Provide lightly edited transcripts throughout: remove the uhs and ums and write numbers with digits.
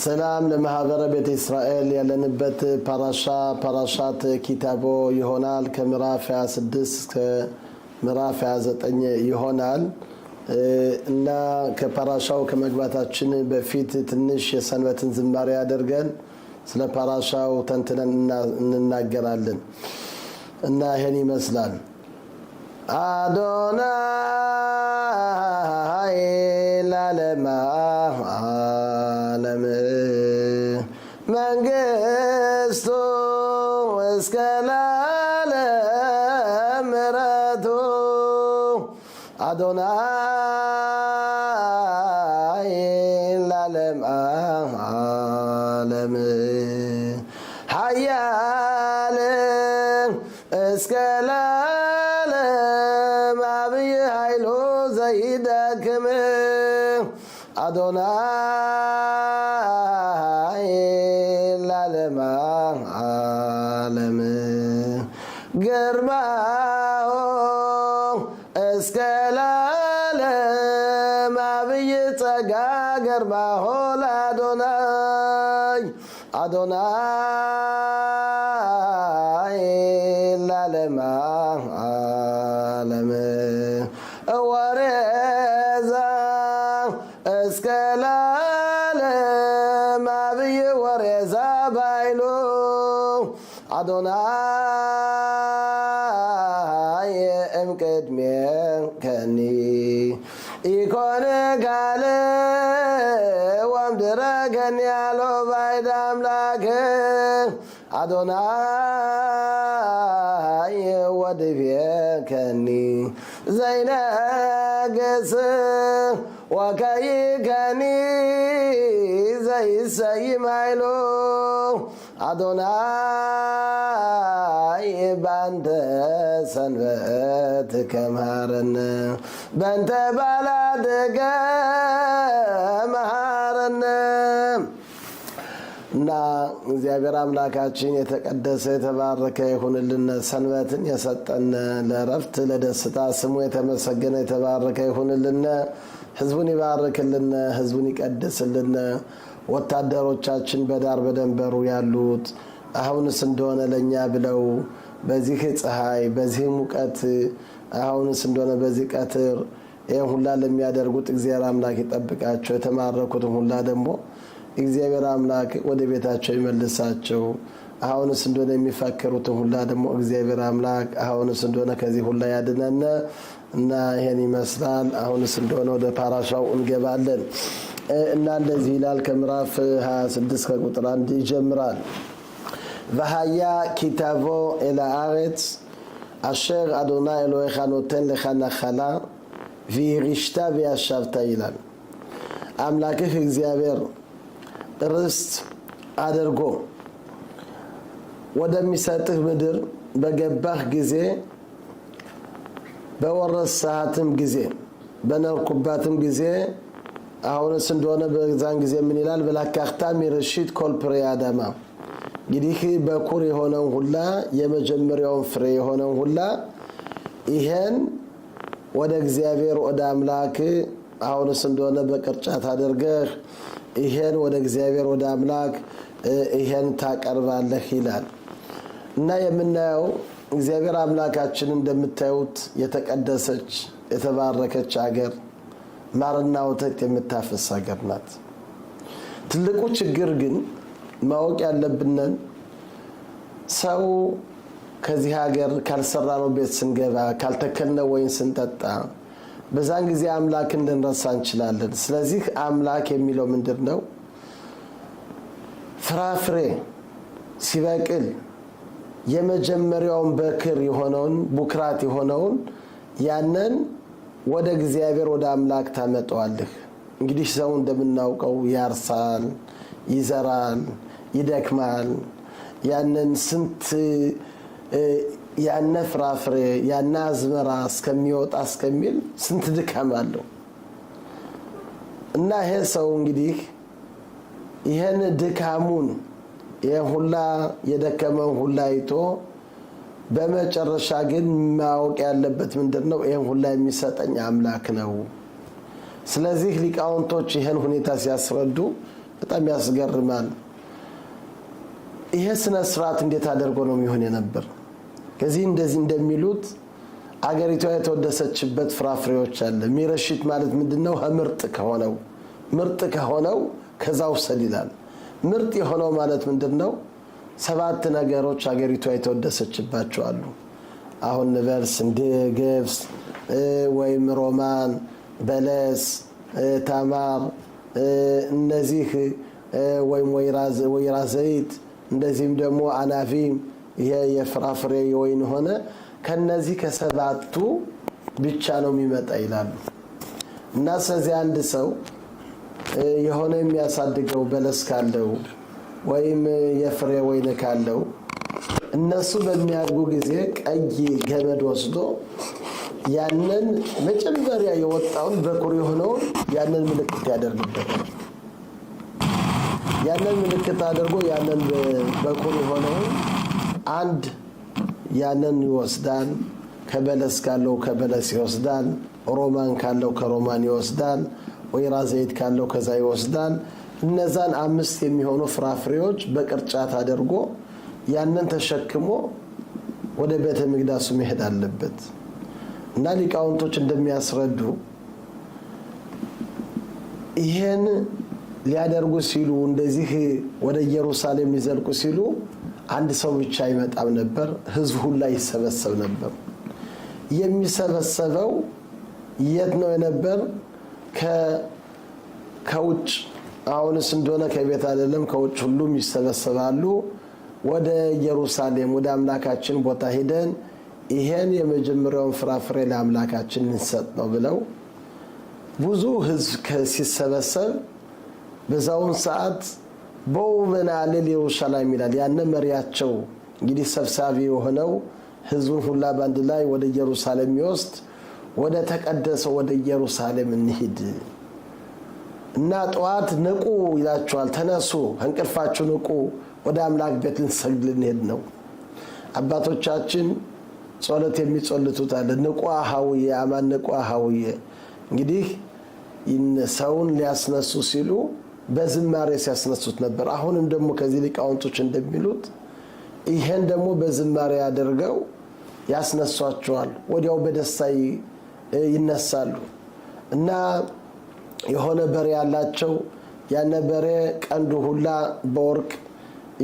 ሰላም ለማህበረ ቤተ እስራኤል ያለንበት ፓራሻት ኪታቦ ይሆናል ከምዕራፍ 26 ከምዕራፍ 29 ይሆናል እና ከፓራሻው ከመግባታችን በፊት ትንሽ የሰንበትን ዝማሬ አድርገን ስለ ፓራሻው ተንትነን እንናገራለን እና ይሄን ይመስላል አዶናይ ለዓለመ ዓለም መንግስቱ እስከ ለዓለም ምሕረቱ አዶናይ ለዓለመ ዓለም ኃያል እስከ ዘይደክም አዶናይ ለዓለመ ዓለም ግርማው እስከ ለዓለም አብይ ጸጋ ግርማው ለአዶናይ አዶናይ ለዓለመ ዓለም ወሬዛ እስከ ለዓለም አብይ ወሬዛ ባይሉ አዶናይ እምቅድሜከኒ ኢኮነ ካለ ወምድረ ገኒ ያሎ ባይድ አምላክ አዶናይ ወድቤከኒ ዘይነግስ ወከይከኒ ዘይሰይም ኃይሉ አዶናይ በአንተ ሰንበት ከመሃረነ በአንተ ባላደገ መሃረነ እና እግዚአብሔር አምላካችን የተቀደሰ የተባረከ ይሁንልን ሰንበትን የሰጠን ለረፍት ለደስታ ስሙ የተመሰገነ የተባረከ ይሁንልን ህዝቡን ይባርክልን ህዝቡን ይቀድስልን ወታደሮቻችን በዳር በደንበሩ ያሉት አሁንስ እንደሆነ ለኛ ብለው በዚህ ፀሐይ በዚህ ሙቀት አሁንስ እንደሆነ በዚህ ቀትር ይሄን ሁላ ለሚያደርጉት እግዚአብሔር አምላክ ይጠብቃቸው የተማረኩት ሁላ ደግሞ እግዚአብሔር አምላክ ወደ ቤታቸው ይመልሳቸው አሁንስ እንደሆነ የሚፈክሩት ሁላ ደግሞ እግዚአብሔር አምላክ አሁንስ እንደሆነ ከዚህ ሁላ ያድነን እና ይሄን ይመስላል አሁንስ እንደሆነ ወደ ፓራሻው እንገባለን እና እንደዚህ ይላል ከምዕራፍ 26 ከቁጥር 1 ይጀምራል והיה כי תבוא אל הארץ אשר אדוני אלוהיך נותן לך נחלה וירשת וישבת ይላል አምላክህ እግዚአብሔር ርስት አድርጎ ወደሚሰጥህ ምድር በገባህ ጊዜ በወረሳትም ጊዜ በነርኩባትም ጊዜ አሁንስ እንደሆነ በዛን ጊዜ ምን ይላል በላካክታ ሚርሽት ኮልፕሬ አዳማ እንግዲህ በኩር የሆነው ሁላ የመጀመሪያውን ፍሬ የሆነው ሁላ ይሄን ወደ እግዚአብሔር ወደ አምላክ አሁንስ እንደሆነ በቅርጫት አድርገህ ይሄን ወደ እግዚአብሔር ወደ አምላክ ይሄን ታቀርባለህ ይላል እና የምናየው እግዚአብሔር አምላካችን እንደምታዩት የተቀደሰች የተባረከች ሀገር ማርና ወተት የምታፈስ ሀገር ናት ትልቁ ችግር ግን ማወቅ ያለብን ሰው ከዚህ ሀገር ካልሰራነው ቤት ስንገባ ካልተከልነው ወይን ስንጠጣ በዛን ጊዜ አምላክን ልንረሳ እንችላለን ስለዚህ አምላክ የሚለው ምንድነው ፍራፍሬ ሲበቅል የመጀመሪያውን በክር የሆነውን ቡክራት የሆነውን ያንን ወደ እግዚአብሔር ወደ አምላክ ታመጣዋለህ እንግዲህ ሰው እንደምናውቀው ያርሳል ይዘራል ይደክማል ያንን ስንት ያነ ፍራፍሬ ያነ አዝመራ እስከሚወጣ እስከሚል ስንት ድካም አለው እና ይሄ ሰው እንግዲህ ይሄን ድካሙን የሁላ የደከመው ሁላ አይቶ በመጨረሻ ግን ማወቅ ያለበት ምንድነው ይሄን ሁላ የሚሰጠኝ አምላክ ነው ስለዚህ ሊቃውንቶች ይሄን ሁኔታ ሲያስረዱ በጣም ያስገርማል። ይሄ ስነ ስርዓት እንዴት አድርጎ ነው የሚሆን የነበር? ከዚህ እንደዚህ እንደሚሉት አገሪቷ የተወደሰችበት ፍራፍሬዎች አለ። ሚረሽት ማለት ምንድነው? ምርጥ ከሆነው ከዛ ውሰድ ይላል። ምርጥ የሆነው ማለት ምንድነው? 7 ነገሮች አገሪቷ የተወደሰችባቸው አሉ። አሁን ንበርስ እንደ ገብስ ወይም ሮማን፣ በለስ፣ ታማር እነዚህ ወይም ወይራ ዘይት እንደዚህም ደግሞ አናፊም ይሄ የፍራፍሬ የወይን ሆነ ከነዚህ ከ7ቱ ብቻ ነው የሚመጣ ይላሉ። እና ስለዚህ አንድ ሰው የሆነ የሚያሳድገው በለስ ካለው ወይም የፍሬ ወይን ካለው እነሱ በሚያድጉ ጊዜ ቀይ ገመድ ወስዶ ያንን መጀመሪያ የወጣውን በኩር የሆነውን ያንን ምልክት ያደርግበታል። ያንን ምልክት አድርጎ ያንን በኩር የሆነውን አንድ ያንን ይወስዳል። ከበለስ ካለው ከበለስ ይወስዳል። ሮማን ካለው ከሮማን ይወስዳል። ወይራ ዘይት ካለው ከዛ ይወስዳል። እነዛን 5 የሚሆኑ ፍራፍሬዎች በቅርጫት አድርጎ ያንን ተሸክሞ ወደ ቤተ መቅደሱ መሄድ አለበት። እና ሊቃውንቶች እንደሚያስረዱ ይሄን ሊያደርጉ ሲሉ እንደዚህ ወደ ኢየሩሳሌም ሊዘልቁ ሲሉ አንድ ሰው ብቻ አይመጣም ነበር፣ ህዝቡ ሁሉ ይሰበሰብ ነበር። የሚሰበሰበው የት ነው የነበር? ከውጭ አሁንስ እንደሆነ ከቤት አይደለም፣ ከውጭ ሁሉም ይሰበሰባሉ። ወደ ኢየሩሳሌም ወደ አምላካችን ቦታ ሄደን ይሄን የመጀመሪያውን ፍራፍሬ ለአምላካችን እንሰጥ ነው ብለው ብዙ ህዝብ ሲሰበሰብ በዛውን ሰዓት በውበናል ኢየሩሳሌም ይላል። ያነ መሪያቸው እንግዲህ ሰብሳቢ የሆነው ህዝቡን ሁላ ባንድ ላይ ወደ ኢየሩሳሌም ይወስድ፣ ወደ ተቀደሰው ወደ ኢየሩሳሌም እንሂድ እና ጠዋት ንቁ ይላቸዋል። ተነሱ፣ እንቅልፋችሁ ንቁ፣ ወደ አምላክ ቤት ልንሰግድ ልንሄድ ነው። አባቶቻችን ጸሎት የሚጸልቱት አለ። ንቁ ሀውየ አማን ንቁ ሀውየ። እንግዲህ ሰውን ሊያስነሱ ሲሉ በዝማሬ ሲያስነሱት ነበር። አሁንም ደግሞ ከዚህ ሊቃውንቶች እንደሚሉት ይሄን ደግሞ በዝማሬ አድርገው ያስነሷቸዋል። ወዲያው በደስታ ይነሳሉ። እና የሆነ በሬ ያላቸው ያነ በሬ ቀንዱ ሁላ በወርቅ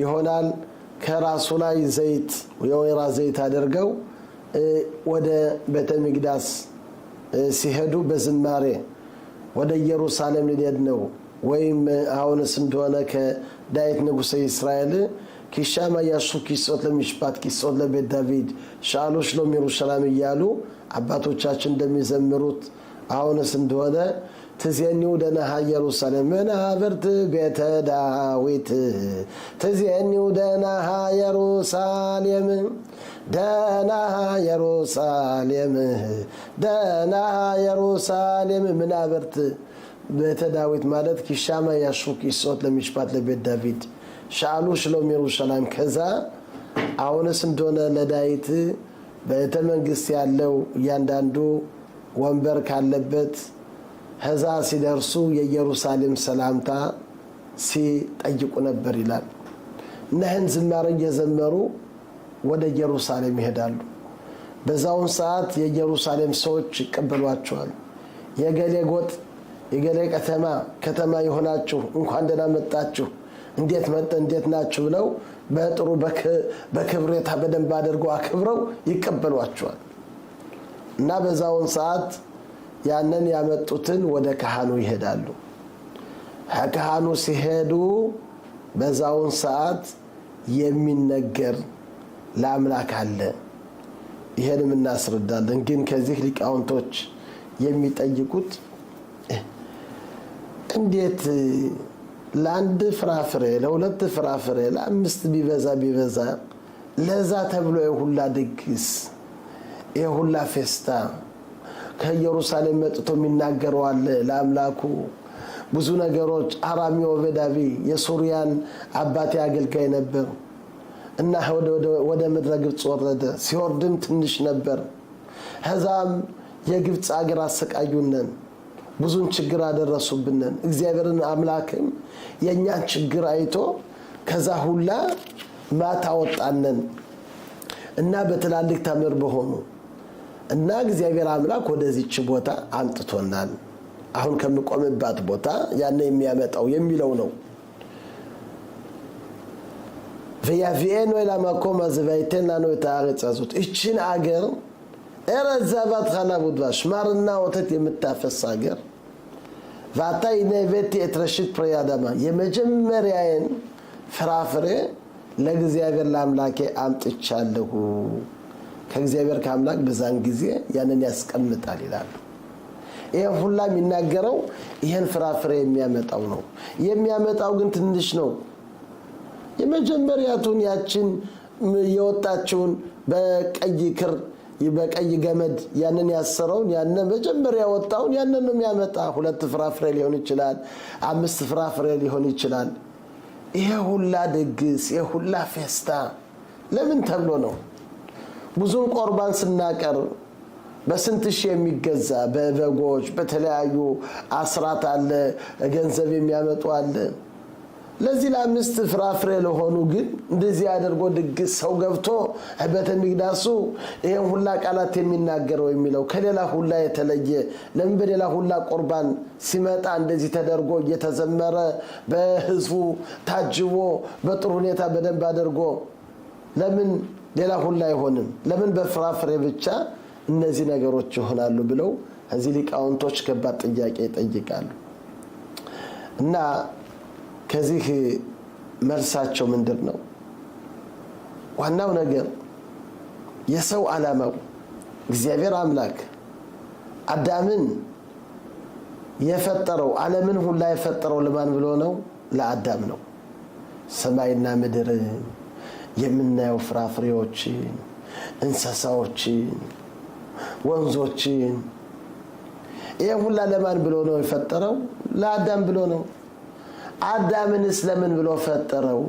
ይሆናል። ከራሱ ላይ ዘይት የወይራ ዘይት አድርገው ወደ ቤተ መቅደስ ሲሄዱ በዝማሬ ወደ ኢየሩሳሌም ሊሄድ ነው። ወይም አሁንስ እንደሆነ ከዳዊት ንጉሠ እስራኤል ኪሻማ ያሹ ኪሶት ለሚሽፓት ኪሶት ለቤት ዳዊት ሻሉ ሽሎም ኢየሩሳሌም እያሉ አባቶቻችን እንደሚዘምሩት አሁንስ እንደሆነ ትዜኒው ደናሃ ኢየሩሳሌም መናብርት ቤተ ዳዊት ትዜኒው ደናሃ ኢየሩሳሌም ደናሃ ኢየሩሳሌም ደናሃ ኢየሩሳሌም መናብርት ቤተ ዳዊት ማለት ኪሻማ ያሹ ኪሶት ለሚሽፓት ለቤት ዳዊት ሻሉ ሽሎም ኢየሩሳሌም። ከዛ አሁንስ እንደሆነ ለዳዊት ቤተ መንግስት ያለው እያንዳንዱ ወንበር ካለበት ከዛ ሲደርሱ የኢየሩሳሌም ሰላምታ ሲጠይቁ ነበር ይላል። እነህን ዝማሬ እየዘመሩ ወደ ኢየሩሳሌም ይሄዳሉ። በዛውን ሰዓት የኢየሩሳሌም ሰዎች ይቀበሏቸዋል። የገሌ ጎጥ የገሌ ከተማ የሆናችሁ እንኳን ደህና መጣችሁ፣ እንዴት ናችሁ ብለው በጥሩ በክብሬታ በደንብ አድርገው አክብረው ይቀበሏቸዋል። እና በዛውን ሰዓት ያንን ያመጡትን ወደ ካህኑ ይሄዳሉ። ካህኑ ሲሄዱ በዛውን ሰዓት የሚነገር ለአምላክ አለ። ይሄንም እናስረዳለን። ግን ከዚህ ሊቃውንቶች የሚጠይቁት እንዴት ለአንድ ፍራፍሬ ለሁለት ፍራፍሬ ለአምስት ቢበዛ ለዛ ተብሎ የሁላ ድግስ የሁላ ፌስታ ከኢየሩሳሌም መጥቶ የሚናገረው አለ ለአምላኩ ብዙ ነገሮች። አራሚ ወበዳቢ የሱሪያን አባቴ አገልጋይ ነበር እና ወደ ምድረ ግብጽ ወረደ። ሲወርድም ትንሽ ነበር። ከዛም የግብጽ አገር አሰቃዩነን ብዙን ችግር አደረሱብን። እግዚአብሔርን አምላክም የኛን ችግር አይቶ ከዛ ሁላ ማታወጣነን እና በትላልቅ ተምር በሆኑ እና እግዚአብሔር አምላክ ወደዚች ቦታ አንጥቶናል። አሁን ከምቆምባት ቦታ ያነ የሚያመጣው የሚለው ነው። ויביאנו אל המקום הזה ויתן לנו את הארץ הזאת. እቺን አገር ארץ זבת חלב ודבש, ማርና ወተት የምታፈስ አገር። ועתה הנה הבאתי את ראשית פרי האדמה, የመጀመሪያዬን ፍራፍሬ ለእግዚአብሔር ለአምላኬ አምጥቻለሁ። ከእግዚአብሔር ከአምላክ በዛን ጊዜ ያንን ያስቀምጣል ይላል። ይሄ ሁላ የሚናገረው ይሄን ፍራፍሬ የሚያመጣው ነው። የሚያመጣው ግን ትንሽ ነው። የመጀመሪያቱን ያችን የወጣችውን በቀይ ክር በቀይ ገመድ ያንን ያሰረውን ያንን መጀመሪያ ወጣውን ያንን ነው የሚያመጣ። 2 ፍራፍሬ ሊሆን ይችላል፣ 5 ፍራፍሬ ሊሆን ይችላል። ይሄ ሁላ ድግስ ይሄ ሁላ ፌስታ ለምን ተብሎ ነው? ብዙን ቁርባን ስናቀርብ በስንት ሺህ የሚገዛ በበጎች በተለያዩ አስራት አለ፣ ገንዘብ የሚያመጡ አለ። ለዚህ ለ5 ፍራፍሬ ለሆኑ ግን እንደዚህ አድርጎ ድግስ ሰው ገብቶ በተሚግዳሱ ይሄን ሁላ ቃላት የሚናገረው የሚለው ከሌላ ሁላ የተለየ ለምን? በሌላ ሁላ ቁርባን ሲመጣ እንደዚህ ተደርጎ እየተዘመረ በህዝቡ ታጅቦ በጥሩ ሁኔታ በደንብ አድርጎ ለምን ሌላ ሁላ አይሆንም? ለምን በፍራፍሬ ብቻ እነዚህ ነገሮች ይሆናሉ ብለው እዚህ ሊቃውንቶች ከባድ ጥያቄ ይጠይቃሉ። እና ከዚህ መልሳቸው ምንድነው? ዋናው ነገር የሰው ዓላማው እግዚአብሔር አምላክ አዳምን የፈጠረው ዓለምን ሁላ የፈጠረው ለማን ብሎ ነው? ለአዳም ነው። ሰማይና ምድር የምናየው ፍራፍሬዎች፣ እንስሳዎች፣ ወንዞች ይሄ ሁላ ለማን ብሎ ነው የፈጠረው? ለአዳም ብሎ ነው። አዳምንስ ለምን ብሎ ፈጠረው?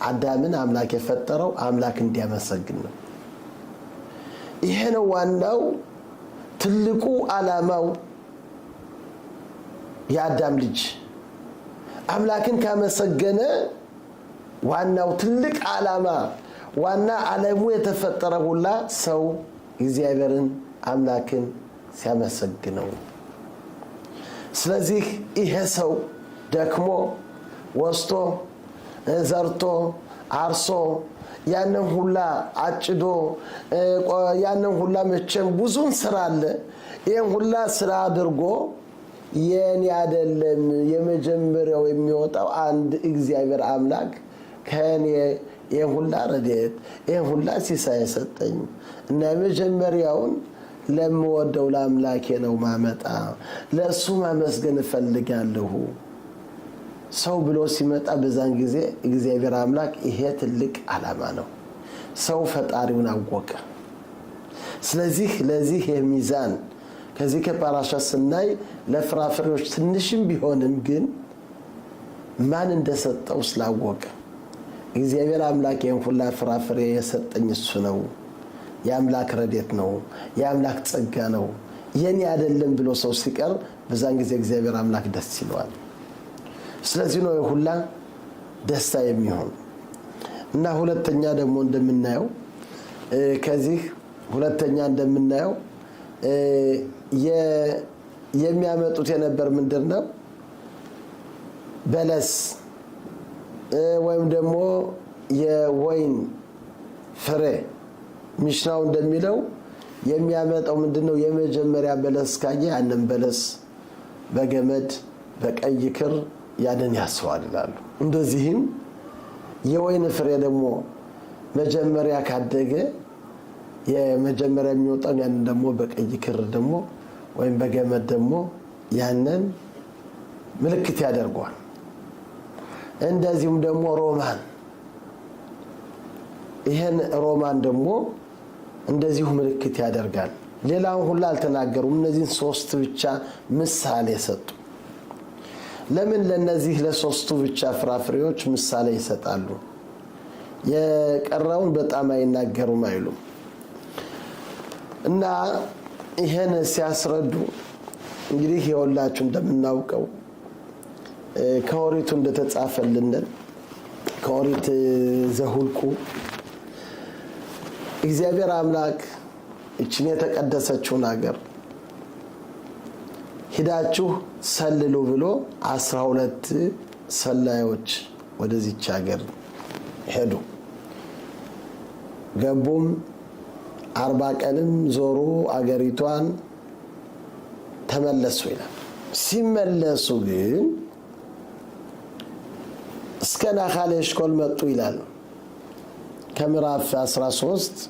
አዳምን አምላክ የፈጠረው አምላክ እንዲያመሰግን ነው። ይሄ ነው ዋናው ትልቁ ዓላማው። የአዳም ልጅ አምላክን ካመሰገነ ዋናው ትልቅ ዓላማ ዋና ዓለሙ የተፈጠረ ሁላ ሰው እግዚአብሔርን አምላክን ሲያመሰግነው። ስለዚህ ይሄ ሰው ደክሞ ወስቶ ዘርቶ አርሶ ያንን ሁላ አጭዶ ያንን ሁላ መቼም ብዙን ስራ አለ። ይሄን ሁላ ስራ አድርጎ የኔ አይደለም የመጀመሪያው የሚወጣው አንድ እግዚአብሔር አምላክ ከኔ ይሄን ሁላ ረድኤት ይሄን ሁላ ሲሳይ ሰጠኝ እና የመጀመሪያውን ለምወደው ለአምላኬ ነው ማመጣ፣ ለሱ ማመስገን እፈልጋለሁ ሰው ብሎ ሲመጣ በዛን ጊዜ እግዚአብሔር አምላክ ይሄ ትልቅ ዓላማ ነው። ሰው ፈጣሪውን አወቀ። ስለዚህ ለዚህ የሚዛን ከዚህ ከፓራሻ ስናይ ለፍራፍሬዎች ትንሽም ቢሆንም ግን ማን እንደሰጠው ስላወቀ እግዚአብሔር አምላክ ይሄን ሁላ ፍራፍሬ የሰጠኝ እሱ ነው፣ የአምላክ ረድኤት ነው፣ የአምላክ ጸጋ ነው፣ የኔ አይደለም ብሎ ሰው ሲቀር በዛን ጊዜ እግዚአብሔር አምላክ ደስ ይለዋል። ስለዚህ ነው ሁላ ደስታ የሚሆን እና ሁለተኛ ደግሞ እንደምናየው ከዚህ ሁለተኛ እንደምናየው የሚያመጡት የነበር ምንድነው? በለስ ወይም ደግሞ የወይን ፍሬ ሚሽናው እንደሚለው የሚያመጣው ምንድነው? የመጀመሪያ በለስ ካየ ያንን በለስ በገመድ በቀይ ክር ያንን ያስዋል ይላሉ። እንደዚህም የወይን ፍሬ ደግሞ መጀመሪያ ካደገ የመጀመሪያ የሚወጣው ያንን ደግሞ በቀይ ክር ደግሞ ወይም በገመድ ደግሞ ያንን ምልክት ያደርገዋል። እንደዚሁም ደግሞ ሮማን ይሄን ሮማን ደግሞ እንደዚሁ ምልክት ያደርጋል። ሌላውን ሁሉ አልተናገሩም። እነዚህን 3 ብቻ ምሳሌ ሰጡ። ለምን ለነዚህ ለሶስቱ ብቻ ፍራፍሬዎች ምሳሌ ይሰጣሉ? የቀረውን በጣም አይናገሩም አይሉም። እና ይሄን ሲያስረዱ እንግዲህ የሁላችሁ እንደምናውቀው ከኦሪቱ እንደተጻፈልን ከኦሪት ዘኍልቍ እግዚአብሔር አምላክ እቺን የተቀደሰችውን ሀገር ሂዳችሁ ሰልሉ ብሎ 12 ሰላዮች ወደዚች ሀገር ሄዱ። ገቡም 40 ቀንም ዞሩ አገሪቷን ተመለሱ ይላል። ሲመለሱ ግን እስከ ናኻል ኤሽኮል መጡ ይላል። ከምዕራፍ 13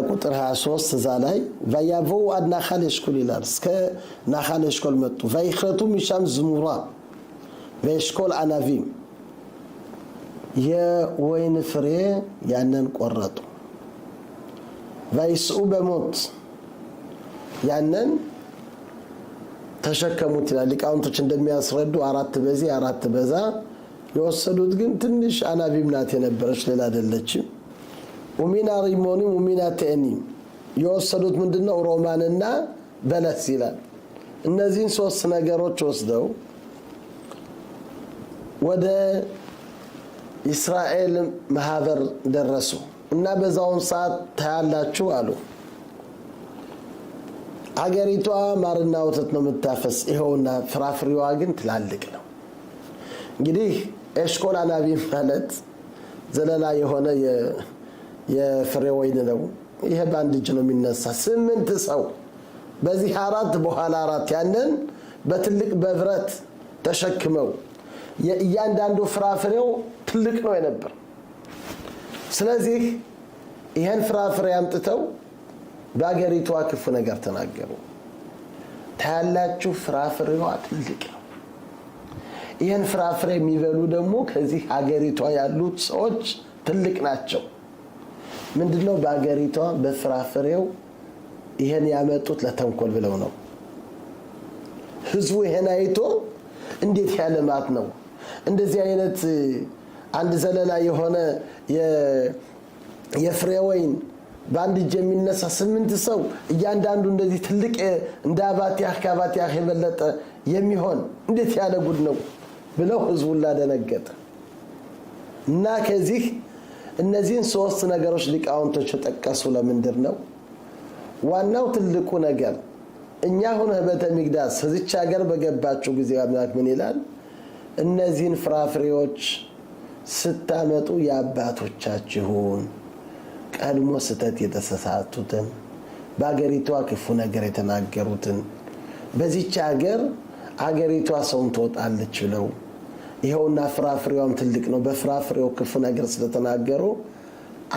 ቁጥር 23 እዛ ላይ ወያበው አድ ናኻል ኤሽኮል ይላል። እስከ ናኻል ኤሽኮል መጡ። ወይኽረቱ ሚሻም ዝሙራ ወኤሽኮል አናቪም የወይን ፍሬ ያንን ቆረጡ። ወይስኡ በሞት ያንን ተሸከሙት ይላል። ሊቃውንቶች እንደሚያስረዱ 4 በዚህ 4 በዛ የወሰዱት ግን ትንሽ አናቢም ናት የነበረች ሌላ አይደለችም። ወሚና ሪሞኒ ወሚና ተኒ የወሰዱት ምንድነው? ሮማንና በለስ ይላል። እነዚህን 3 ነገሮች ወስደው ወደ እስራኤል ማህበር ደረሱ እና በዛውን ሰዓት ታያላችሁ አሉ። አገሪቷ ማርና ወተት ነው የምታፈስ፣ ይሄውና ፍራፍሬዋ ግን ትላልቅ ነው። እንግዲህ ኤሽኮል አናቢም ማለት ዘለላ የሆነ የፍሬ ወይን ነው። ይሄ በአንድ እጅ ነው የሚነሳ። 8 ሰው በዚህ 4 በኋላ 4 ያንን በትልቅ በብረት ተሸክመው እያንዳንዱ ፍራፍሬው ትልቅ ነው የነበር። ስለዚህ ይሄን ፍራፍሬ አምጥተው በአገሪቷ ክፉ ነገር ተናገሩ። ታያላችሁ ፍራፍሬዋ ትልቅ ነው። ይሄን ፍራፍሬ የሚበሉ ደግሞ ከዚህ አገሪቷ ያሉት ሰዎች ትልቅ ናቸው። ምንድነው? በአገሪቷ በፍራፍሬው ይሄን ያመጡት ለተንኮል ብለው ነው። ህዝቡ ይሄን አይቶ እንዴት ያለ ማት ነው እንደዚህ አይነት አንድ ዘለላ የሆነ የፍሬ ወይን በአንድ እጅ የሚነሳ 8 ሰው እያንዳንዱ እንደዚህ ትልቅ እንደ አባቲያህ ከአባቲያህ የበለጠ የሚሆን እንዴት ያለ ጉድ ነው ብለው ህዝቡ ላደነገጠ እና ከዚህ እነዚህን 3 ነገሮች ሊቃውንቶች ተጠቀሱ። ለምንድን ነው? ዋናው ትልቁ ነገር እኛ ሆነ ቤተ መቅደስ እዚች ሀገር በገባችሁ ጊዜ አምላክ ምን ይላል? እነዚህን ፍራፍሬዎች ስታመጡ የአባቶቻችሁን ቀድሞ ስተት የተሳሳቱትን በአገሪቷ ክፉ ነገር የተናገሩትን በዚች ሀገር አገሪቷ ሰውን ትወጣለች ብለው ይሄውና ፍራፍሬዋም ትልቅ ነው በፍራፍሬው ክፉ ነገር ስለተናገሩ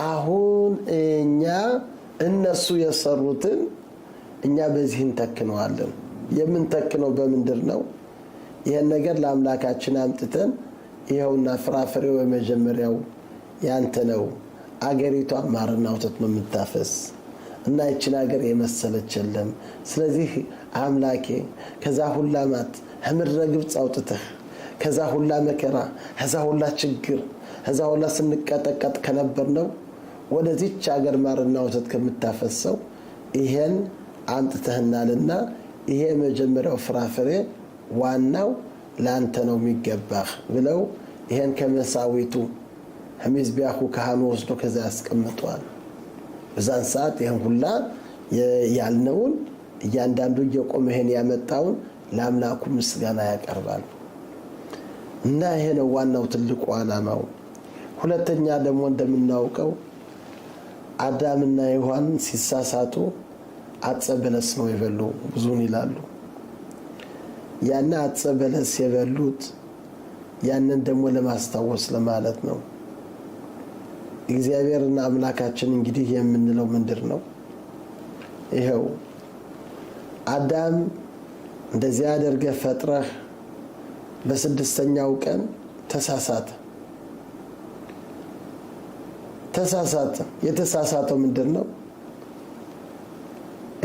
አሁን እኛ እነሱ የሰሩትን እኛ በዚህ እንተክነዋለን። የምንተክነው በምንድር ነው? ይሄን ነገር ለአምላካችን አምጥተን ይሄውና ፍራፍሬው የመጀመሪያው ያንተ ነው፣ አገሪቷ ማርና ወተት ነው የምታፈስ እና ይችን ሀገር የመሰለች የለም። ስለዚህ አምላኬ ከዛ ሁላ ማት ምድረ ግብፅ አውጥተህ ከዛ ሁላ መከራ ከዛ ሁላ ችግር ከዛ ሁላ ስንቀጠቀጥ ከነበርነው ወደዚች ሀገር ማርና ወተት ከምታፈሰው ይሄን አምጥተህናልና ይሄ የመጀመሪያው ፍራፍሬ ዋናው ላንተ ነው የሚገባህ ብለው ይሄን ከመሳዊቱ ህሚዝቢያሁ ካህኑ ወስዶ ከዛ ያስቀምጧል። በዛን ሰዓት ይሄን ሁላ ያልነውን እያንዳንዱ እየቆመ ይሄን ያመጣውን ለአምላኩ ምስጋና ያቀርባል እና ይሄ ነው ዋናው ትልቁ ዓላማው። ሁለተኛ ደግሞ እንደምናውቀው አዳምና ሔዋን ሲሳሳቱ አጸ በለስ ነው የበሉ ብዙን ይላሉ። ያን አጸ በለስ የበሉት ያንን ደግሞ ለማስታወስ ለማለት ነው። እግዚአብሔርና አምላካችን እንግዲህ የምንለው ምንድር ነው? ይሄው አዳም እንደዚህ አድርገህ ፈጥረህ በ6ኛው ቀን ተሳሳተ። የተሳሳተው ምንድን ነው?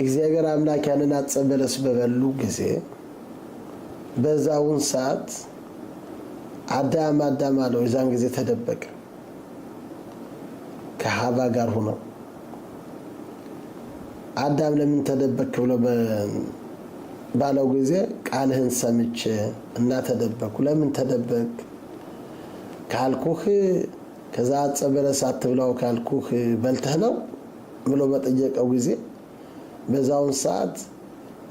እግዚአብሔር አምላክ ያንን አጸ በለስ በበሉ ጊዜ በዛውን ሰዓት አዳም አለው። የዛን ጊዜ ተደበቀ ከሐዋ ጋር ሆኖ አዳም ለምን ተደበክ ብሎ ባለው ጊዜ ቃልህን ሰምቼ እና ተደበኩ። ለምን ተደበክ ካልኩህ ከዛ ዕፀ በለስ አትብላው ካልኩህ በልተህ ነው ብሎ በጠየቀው ጊዜ በዛውን ሰዓት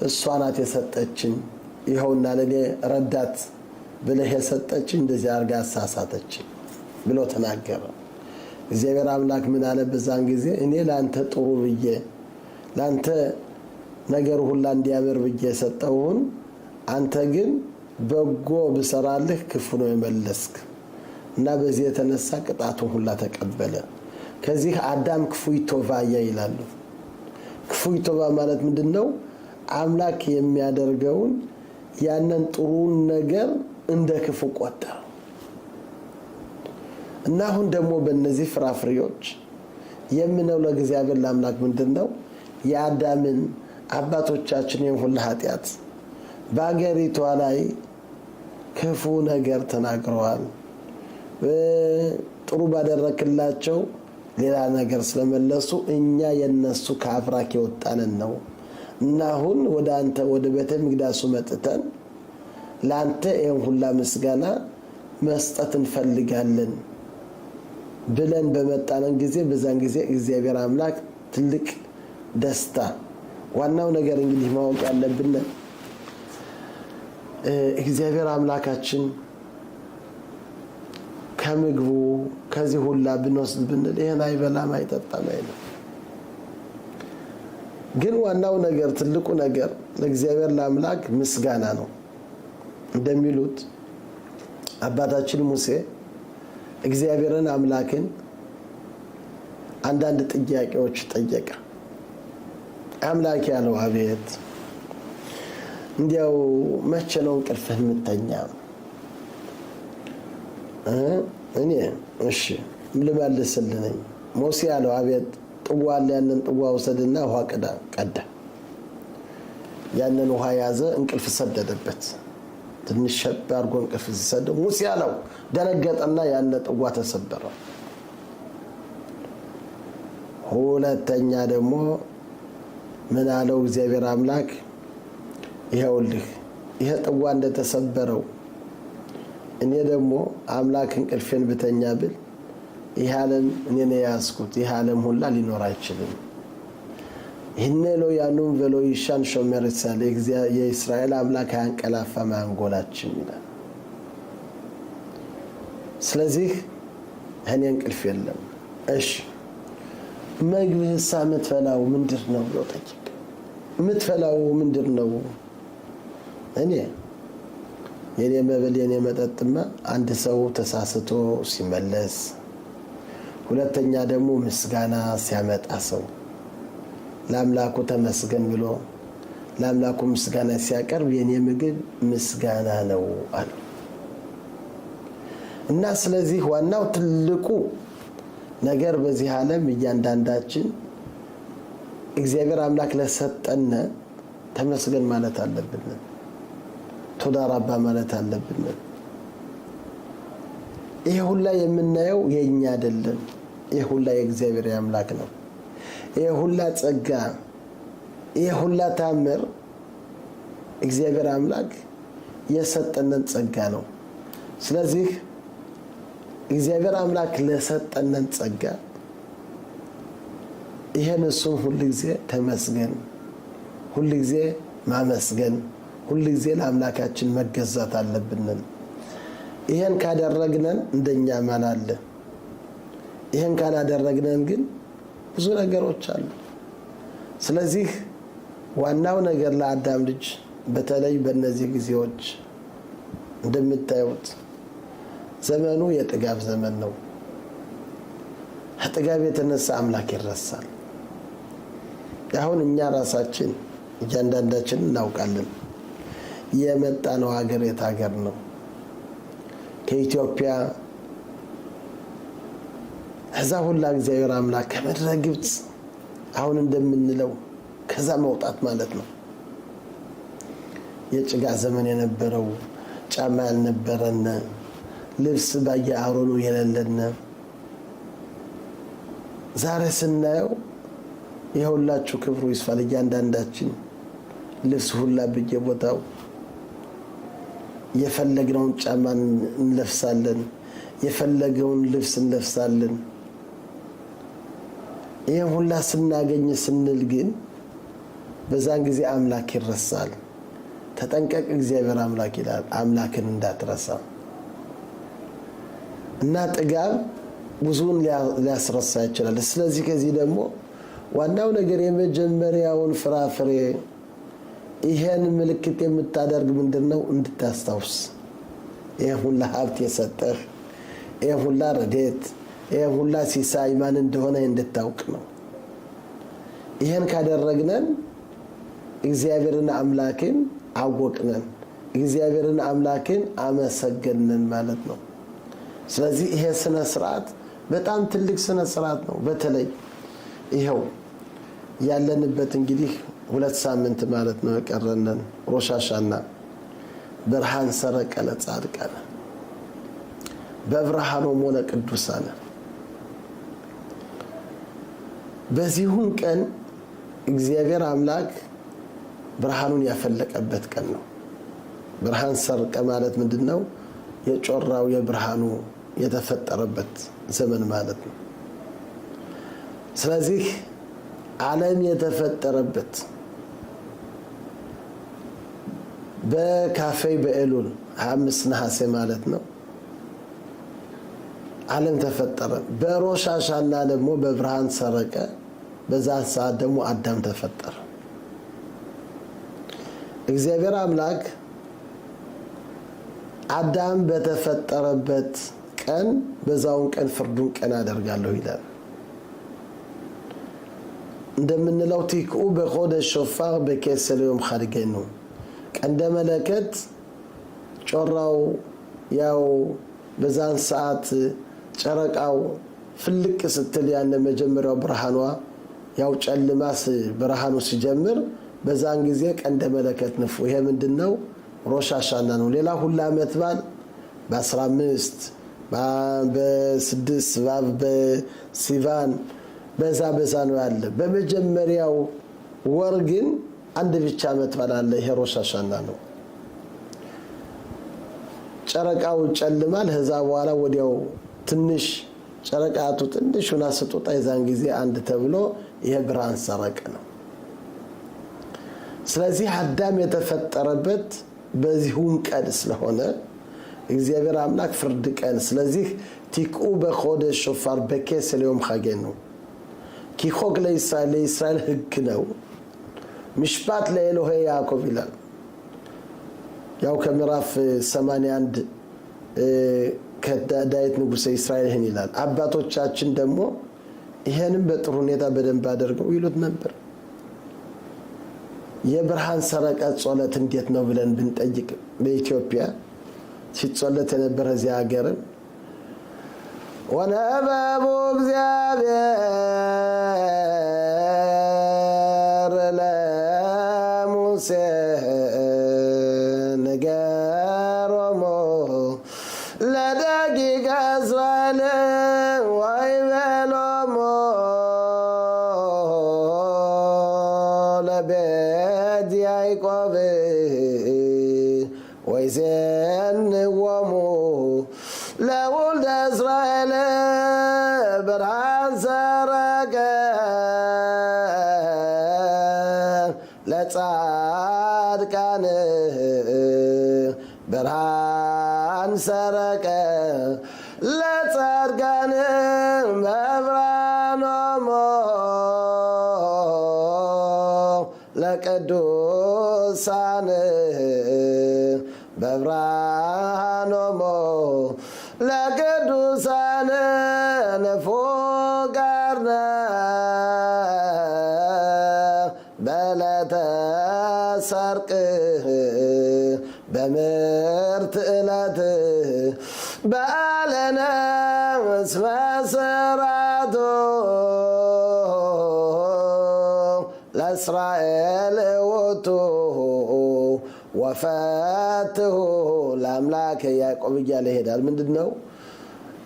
እሷ ናት የሰጠችኝ ይኸውና ለኔ ረዳት ብለህ የሰጠችኝ እንደዚህ አርጋ አሳሳተችኝ ብሎ ተናገረ። እግዚአብሔር አምላክ ምን አለ በዛን ጊዜ እኔ ላንተ ጥሩ ብዬ ላንተ ነገር ሁሉ እንዲያምር ብዬ ሰጠውን አንተ ግን በጎ ብሰራልህ ክፉ ነው የመለስክ እና በዚህ የተነሳ ቅጣቱን ሁሉ ተቀበለ። ከዚህ አዳም ክፉይቶ ባያ ይላሉ። ክፉይቶ ማለት ምንድነው? አምላክ የሚያደርገውን ያንን ጥሩ ነገር እንደ ክፉ ቆጠረ እና አሁን ደግሞ በእነዚህ ፍራፍሬዎች የምነው ለእግዚአብሔር ለአምላክ ምንድነው? የአዳምን አባቶቻችን የሁሉ ኃጢአት በአገሪቷ ላይ ክፉ ነገር ተናግረዋል። ጥሩ ባደረክላቸው ሌላ ነገር ስለመለሱ እኛ የነሱ ከአፍራክ የወጣንን ነው እና አሁን ወደ አንተ ወደ ቤተ መቅደሱ መጥተን ላንተ ይሄን ሁሉ ምስጋና መስጠት እንፈልጋለን ብለን በመጣነን ጊዜ በዛን ጊዜ እግዚአብሔር አምላክ ትልቅ ደስታ ዋናው ነገር እንግዲህ ማወቅ ያለብን እግዚአብሔር አምላካችን ከምግቡ ከዚህ ሁሉ ብንወስድ ብንል ይሄን አይበላም አይጠጣም አይልም። ግን ዋናው ነገር ትልቁ ነገር ለእግዚአብሔር ለአምላክ ምስጋና ነው። እንደሚሉት አባታችን ሙሴ እግዚአብሔርን አምላክን አንዳንድ ጥያቄዎች ጠየቀ። አምላክ ያለው አቤት እንዲያው መቼ ነው እንቅልፍህን የምተኛ? እኔ እሺ ልመልስልኝ። ሙሴ ያለው አቤት ጥዋ ያንን ጥዋ ወሰድና ውሃ ቀዳ። ያንን ውሃ ያዘ፣ እንቅልፍ ሰደደበት። ትንሽ ሸብ አድርጎ እንቅልፍ ሲሰደው ሙሴ ያለው ደነገጠና ያንን ጥዋ ተሰበረ። ሁለተኛ ደግሞ ምን አለው እግዚአብሔር አምላክ? ይሄውልህ ይሄ ጥዋ እንደተሰበረው እኔ ደግሞ አምላክ እንቅልፌን ብተኛ ብል ይህ ዓለም እኔ ነው ያስኩት፣ ይህ ዓለም ሁላ ሊኖር አይችልም። ይህን ሎ ያኑም velo ይሻን ሾመር ሳለ የእስራኤል አምላክ ያንቀላፋ ማንጎላችን ይላል። ስለዚህ እኔ እንቅልፍ የለም። እሺ ምግብህ ሳምትፈላው ምንድነው ብሎ ጠየቀ። ምትፈላው ምንድነው? እኔ የኔ መብል የኔ መጠጥማ አንድ ሰው ተሳስቶ ሲመለስ፣ ሁለተኛ ደግሞ ምስጋና ሲያመጣ ሰው ለአምላኩ ተመስገን ብሎ ለአምላኩ ምስጋና ሲያቀርብ የኔ ምግብ ምስጋና ነው አለ እና ስለዚህ ዋናው ትልቁ ነገር በዚህ ዓለም እያንዳንዳችን እግዚአብሔር አምላክ ለሰጠን ተመስገን ማለት አለብን። ተዳራባ ማለት አለብን። ይሄ ሁላ የምናየው የኛ አይደለም። ይሄ ሁላ የእግዚአብሔር አምላክ ነው። ይሄ ሁላ ጸጋ፣ ይሄ ሁላ ታምር እግዚአብሔር አምላክ የሰጠነን ጸጋ ነው። ስለዚህ እግዚአብሔር አምላክ ለሰጠነን ጸጋ ይሄን እሱን ሁሉ ጊዜ ተመስገን፣ ሁሉ ጊዜ ማመስገን፣ ሁሉ ጊዜ ለአምላካችን መገዛት አለብን። ይሄን ካደረግነን እንደኛ ማን አለ? ይሄን ካላደረግነን ግን ብዙ ነገሮች አሉ። ስለዚህ ዋናው ነገር ለአዳም ልጅ በተለይ በእነዚህ ጊዜዎች እንደምታዩት ዘመኑ የጥጋብ ዘመን ነው። ከጥጋብ የተነሳ አምላክ ይረሳል። አሁን እኛ ራሳችን እያንዳንዳችን እናውቃለን። የመጣ ነው ሀገር የት ሀገር ነው? ከኢትዮጵያ ከዛ ሁላ እግዚአብሔር አምላክ ከምድረ ግብፅ አሁን እንደምንለው ከዛ መውጣት ማለት ነው። የጭጋ ዘመን የነበረው ጫማ ያልነበረን ልብስ በየአሮኑ የሌለን ዛሬ ስናየው ይሁላችሁ ክብሩ ይስፋል እያንዳንዳችን ልብስ ሁላ በየቦታው የፈለግነውን ጫማ እንለብሳለን የፈለገውን ልብስ እንለብሳለን ይሄ ሁላ ስናገኝ ስንል ግን በዛን ጊዜ አምላክ ይረሳል ተጠንቀቅ እግዚአብሔር አምላክ ይላል አምላክን እንዳትረሳ እና ጥጋብ ብዙውን ሊያስረሳ ይችላል ስለዚህ ከዚህ ደግሞ ዋናው ነገር የመጀመሪያውን ፍራፍሬ ይሄን ምልክት የምታደርግ ምንድነው እንድታስታውስ ይሄ ሁላ ሀብት የሰጠህ ይሄ ሁላ ረድኤት ይሄ ሁላ ሲሳይ ማን እንደሆነ እንድታውቅ ነው ይሄን ካደረግነን እግዚአብሔርን አምላክን አወቅነን እግዚአብሔርን አምላክን አመሰገንን ማለት ነው ስለዚህ ይሄ ስነ ስርዓት በጣም ትልቅ ስነ ስርዓት ነው በተለይ ይሄው ያለንበት እንግዲህ 2 ሳምንት ማለት ነው የቀረነን ሮሽ ሃሻና ብርሃን ሰረቀ ለጻድቃን በብርሃኑ ሞለ ቅዱሳን በዚሁን ቀን እግዚአብሔር አምላክ ብርሃኑን ያፈለቀበት ቀን ነው ብርሃን ሰረቀ ማለት ምንድነው የጮራው የብርሃኑ የተፈጠረበት ዘመን ማለት ነው ስለዚህ ዓለም የተፈጠረበት በካፌ በኤሉል 25 ነሐሴ ማለት ነው ዓለም ተፈጠረ በሮሽ ሃሻና ደግሞ በብርሃን ሰረቀ በዛ ሰዓት ደግሞ አዳም ተፈጠረ እግዚአብሔር አምላክ አዳም በተፈጠረበት ቀን በዛውን ቀን ፍርዱን ቀን አደርጋለሁ ይላል እንደምንለው ቲኩ በቆደስ ሾፋር በከሰል يوم ኻርገኑ ቀንደ መለከት ጮራው ያው በዛን ሰዓት ጨረቃው ፍልቅ ስትል ያነ መጀመሪያው ብርሃኗ ያው ጨልማስ ብርሃኑ ሲጀምር በዛን ጊዜ ቀንደ መለከት ንፉ ይሄ ምንድነው ሮሽ ሃሻና ነው ሌላ ሁላ አመትባል በ15 በ6 በሲቫን በዛ ነው ያለ በመጀመሪያው ወር ግን አንድ ብቻ አመትባል አለ ይሄ ሮሽ ሃሻና ነው ጨረቃው ጨልማል ከዛ በኋላ ወዲያው ትንሽ ጨረቃቱ ትንሽና ስጦታ ይዛን ጊዜ አንድ ተብሎ ይሄ ብርሃን ሰረቀ ነው ስለዚህ አዳም የተፈጠረበት በዚሁም ቀን ስለሆነ እግዚአብሔር አምላክ ፍርድ ቀን ስለዚህ ቲቁ በቆደስ ሾፋር በከሰል يوم ኻርገኑ ኪሆግ ለእስራኤል ህግ ነው ምሽባት ለኤሎሄ ያዕቆብ ይላል ያው ከምዕራፍ 81 ከዳዊት ንጉሥ እስራኤልን ይላል አባቶቻችን ደግሞ ይሄንን በጥሩ ሁኔታ በደንብ አድርገው ይሉት ነበር የብርሃን ሰረቀ ጾለት እንዴት ነው ብለን ብንጠይቅ በኢትዮጵያ ሲጾለት የነበረ እዚህ ሀገር ወነበቡ እግዚአብሔር ለሙሴ ነገሮሙ ለደቂቀ እስራኤል ወይቤሎሙ ለቤት ያዕቆብ ወይዜንዎሙ ለወልደ እስራኤል ብርሃን ሰረቀ ለጻድቃን ብርሃን ሰረቀ ለጻድቃን በብርሃኖሙ ለቅዱሳን በብርሃኖሙ ለቅዱሳን ንፉቃነ በዕለተ ሰርቅ በምርት ዕለት በዓለነ እስመ ስራቱ ለእስራኤል ውእቱ ወፈትሁ ለአምላክ ያዕቆብ እያለ ይሄዳል ምንድነው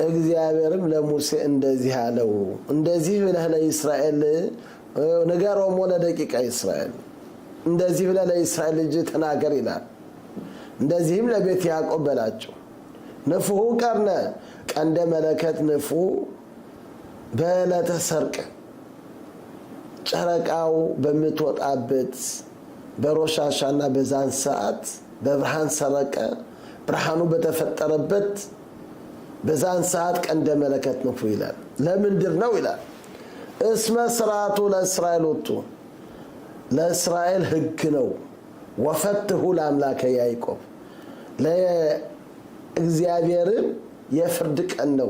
እግዚአብሔርም ለሙሴ እንደዚህ አለው እንደዚህ ብለህ ለእስራኤል ነገሮሙ ለደቂቀ እስራኤል እንደዚህ ብለህ ለእስራኤል ልጅ ተናገር ይላል። እንደዚህም ለቤት ያዕቆብ በላቸው ንፉሑ ቀርነ ቀንደ መለከት ንፉ በዕለተ ሰርቅ ጨረቃው በምትወጣበት በሮሽ ሃሻና በዛን ሰዓት በብርሃን ሰረቀ ብርሃኑ በተፈጠረበት በዛን ሰዓት ቀንደ መለከት ንፉ ይላል። ለምንድር ነው ይላል? እስመ ስርዓቱ ለእስራኤል ወጡ ለእስራኤል ሕግ ነው። ወፈትሁ ለአምላከ ያዕቆብ ለእግዚአብሔርም የፍርድ ቀን ነው፣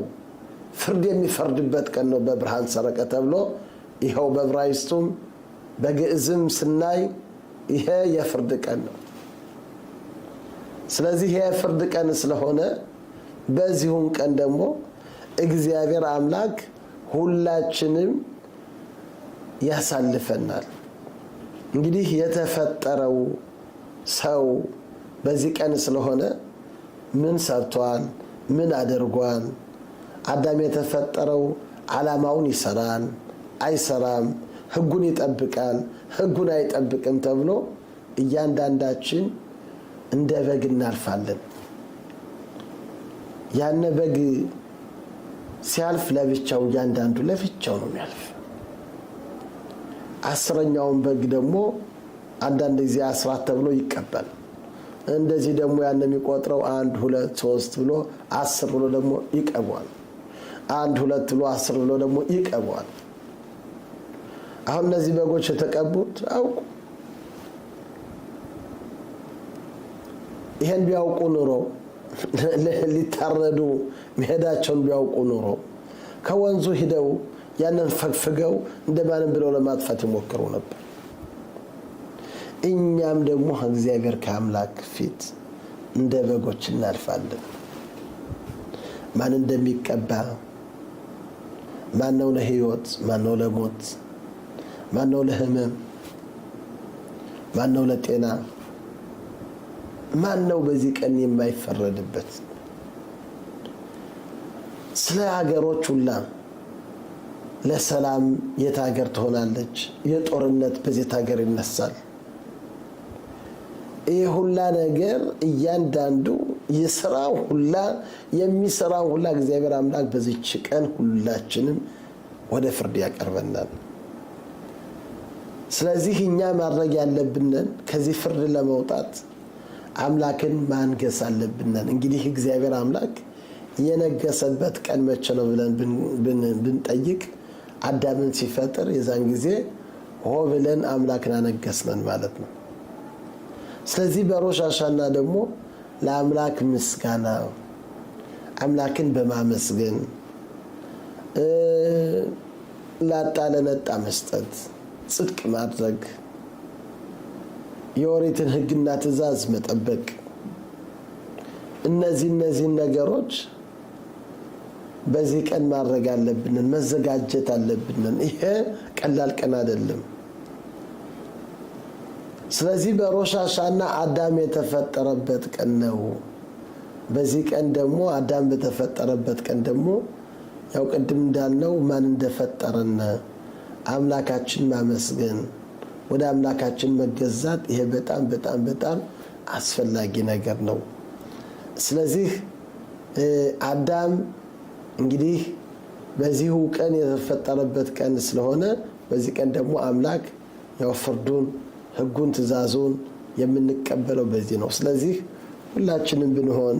ፍርድ የሚፈርድበት ቀን ነው በብርሃን ሰረቀ ተብሎ ይኸው በዕብራይስጡም በግዕዝም ስናይ ይሄ የፍርድ ቀን ነው። ስለዚህ ይሄ የፍርድ ቀን ስለሆነ በዚሁም ቀን ደግሞ እግዚአብሔር አምላክ ሁላችንም ያሳልፈናል። እንግዲህ የተፈጠረው ሰው በዚህ ቀን ስለሆነ ምን ሰርቷል? ምን አድርጓል? አዳም የተፈጠረው ዓላማውን ይሰራል አይሰራም? ሕጉን ይጠብቃል ሕጉን አይጠብቅም ተብሎ እያንዳንዳችን እንደ በግ እናልፋለን። ያነ በግ ሲያልፍ ለብቻው እያንዳንዱ ለብቻው ነው የሚያልፍ። አስረኛውን በግ ደግሞ አንዳንድ ጊዜ አስራት ተብሎ ይቀበል። እንደዚህ ደግሞ ያን የሚቆጥረው 1 2 3 ብሎ 10 ብሎ ደግሞ ይቀበዋል። 1 2 ብሎ 10 ብሎ ደግሞ ይቀበዋል። አሁን እነዚህ በጎች የተቀቡት አውቁ ይሄን ቢያውቁ ኑሮ ሊታረዱ መሄዳቸውን ቢያውቁ ኑሮ ከወንዙ ሂደው ያንን ፈግፍገው እንደማንም ብለው ለማጥፋት ይሞክሩ ነበር። እኛም ደግሞ እግዚአብሔር ከአምላክ ፊት እንደ በጎች እናልፋለን። ማን እንደሚቀባ ማን ነው ለሕይወት ማን ነው ለሞት ማን ነው ለሕመም ማን ነው ለጤና ማን ነው በዚህ ቀን የማይፈረድበት? ስለ ሀገሮች ሁላ ለሰላም የት ሀገር ትሆናለች? የጦርነት በዚህ ሀገር ይነሳል። ይህ ሁላ ነገር እያንዳንዱ የሥራው ሁላ የሚሰራው ሁላ እግዚአብሔር አምላክ በዚች ቀን ሁላችንም ወደ ፍርድ ያቀርበናል። ስለዚህ እኛ ማድረግ ያለብንን ከዚህ ፍርድ ለመውጣት አምላክን ማንገስ አለብን። እንግዲህ እግዚአብሔር አምላክ የነገሰበት ቀን መቼ ነው ብለን ብንጠይቅ አዳምን ሲፈጥር የዛን ጊዜ ሆ ብለን አምላክን አነገስነን ማለት ነው። ስለዚህ በሮሽ ሃሻና ደግሞ ለአምላክ ምስጋና አምላክን በማመስገን ላጣ ለነጣ መስጠት ጽድቅ ማድረግ የኦሪትን ሕግና ትእዛዝ መጠበቅ እነዚህ ነገሮች በዚህ ቀን ማድረግ አለብን፣ መዘጋጀት አለብን። ይሄ ቀላል ቀን አይደለም። ስለዚህ በሮሽ ሃሻና አዳም የተፈጠረበት ቀን ነው። በዚህ ቀን ደግሞ አዳም በተፈጠረበት ቀን ደግሞ ያው ቅድም እንዳልነው ማን እንደፈጠረን አምላካችን ማመስገን ወደ አምላካችን መገዛት ይሄ በጣም በጣም በጣም አስፈላጊ ነገር ነው። ስለዚህ አዳም እንግዲህ በዚሁ ቀን የተፈጠረበት ቀን ስለሆነ በዚህ ቀን ደግሞ አምላክ ያው ፍርዱን ሕጉን ትእዛዙን የምንቀበለው በዚህ ነው። ስለዚህ ሁላችንም ብንሆን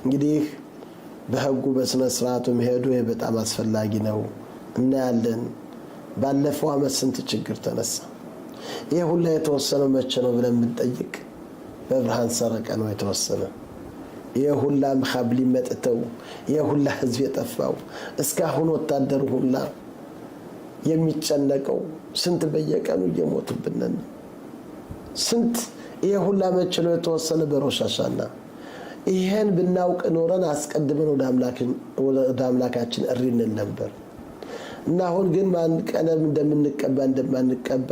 እንግዲህ በሕጉ በስነ ስርዓቱ መሄዱ ይሄ በጣም አስፈላጊ ነው። እናያለን ባለፈው ዓመት ስንት ችግር ተነሳ። ይሄ ሁላ የተወሰነው መቼ ነው ብለን ብንጠይቅ በብርሃን ሰረቀ ነው የተወሰነ። ይሄ ሁላ መኻብሊ መጥተው ይሄ ሁላ ህዝብ የጠፋው እስካሁን ወታደሩ ሁላ የሚጨነቀው ስንት በየቀኑ እየሞቱብን ነው። ስንት ይሄ ሁላ መቼ ነው የተወሰነ? በሮሽ ሃሻና። ይሄን ብናውቅ ኖረን አስቀድመን ወደ አምላካችን እሪ እንል ነበር እና አሁን ግን ማን ቀለም እንደምንቀባ እንደማንቀባ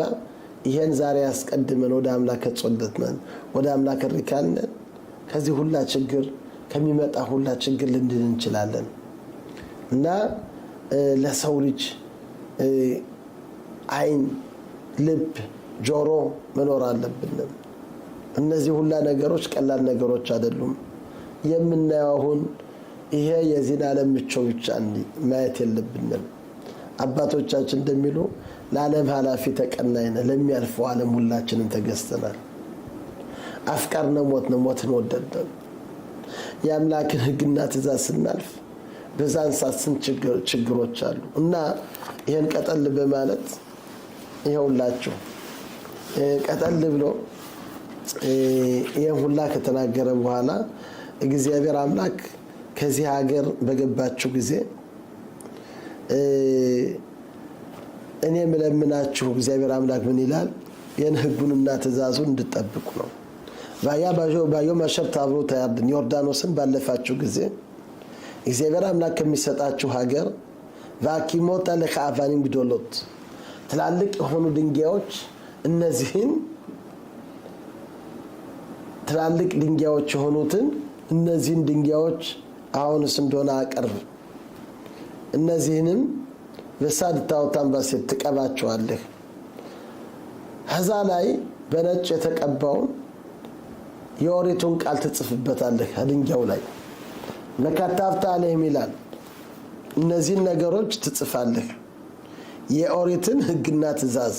ይሄን ዛሬ አስቀድመን ወደ አምላክ ጸሎትነን ወደ አምላክ እሪ ካልነን ከዚህ ሁላ ችግር ከሚመጣ ሁላ ችግር ልንድን እንችላለን። እና ለሰው ልጅ አይን ልብ ጆሮ መኖር አለብን እነዚህ ሁሉ ነገሮች ቀላል ነገሮች አይደሉም የምናየውን ይሄ የዚህን ዓለም ምቾት ብቻ ማየት የለብንም አባቶቻችን እንደሚሉ ለዓለም ኃላፊ ተቀናይነ ለሚያልፈው ዓለም ሁላችንን ተገዝተናል አፍቃርነ ሞትን ወደደን የአምላክን ህግና ትእዛዝ ስናልፍ በዛን ሳስን ችግሮች አሉ እና ይሄን ቀጠል በማለት ይሄውላችሁ ቀጠል ብሎ ይሄን ሁላ ከተናገረ በኋላ እግዚአብሔር አምላክ ከዚህ ሀገር በገባችሁ ጊዜ እኔ መለምናችሁ እግዚአብሔር አምላክ ምን ይላል የህጉንና ትእዛዙን እንድትጠብቁ ነው ባዮ ማሸብት አብሮ ታያርድን ዮርዳኖስን ባለፋችሁ ጊዜ እግዚአብሔር አምላክ ከሚሰጣችሁ ሀገር ቫኪሞታ ለኻፋኒም ግዶሎት ትላልቅ የሆኑ ድንጋዮች እነዚህን ትላልቅ ድንጋዮች የሆኑትን እነዚህን ድንጋዮች አሁንስ እንደሆነ አቀርብ እነዚህንም በሳድ ታውታን ባሴት ተቀባቸዋለህ ሀዛ ላይ በነጭ የተቀባው የኦሪቱን ቃል ተጽፍበታለህ ድንጋዩ ላይ ለካታፍታ አለህ ይላል እነዚህን ነገሮች ትጽፋለህ የኦሪትን ህግና ትእዛዝ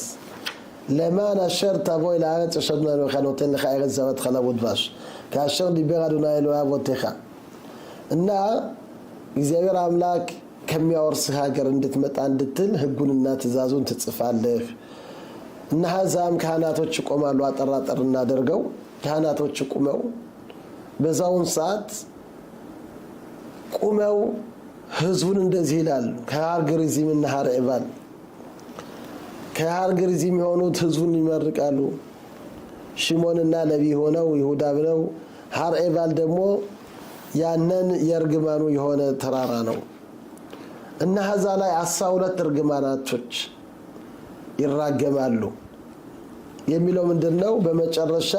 ለማን አሸር ተቦይ ለአረጽ ሸድና ለኸኖተን ለኻይረ ዘበት خلود باش ካሸር ዲበራ ዱና ኤሎያ ወተኻ እና እግዚአብሔር አምላክ ከሚያወርስ ሀገር እንድትመጣ እንድትል ህጉንና ትእዛዙን ትጽፋለህ እና ሀዛም ካህናቶች ቆማሉ አጠራጠር እናደርገው ካህናቶች ቆመው በዛውን ሰዓት ቆመው ህዝቡን እንደዚህ ይላል ከሀርግሪዚም እና ሀርኤባል ከሀርግሪዚም የሆኑት ህዝቡን ይመርቃሉ ሽሞንና ለቢ ሆነው ይሁዳ ብለው ሀርኤባል ደግሞ ያንን የርግማኑ የሆነ ተራራ ነው እና ሀዛ ላይ 12 እርግማናቶች ይራገማሉ የሚለው ምንድነው በመጨረሻ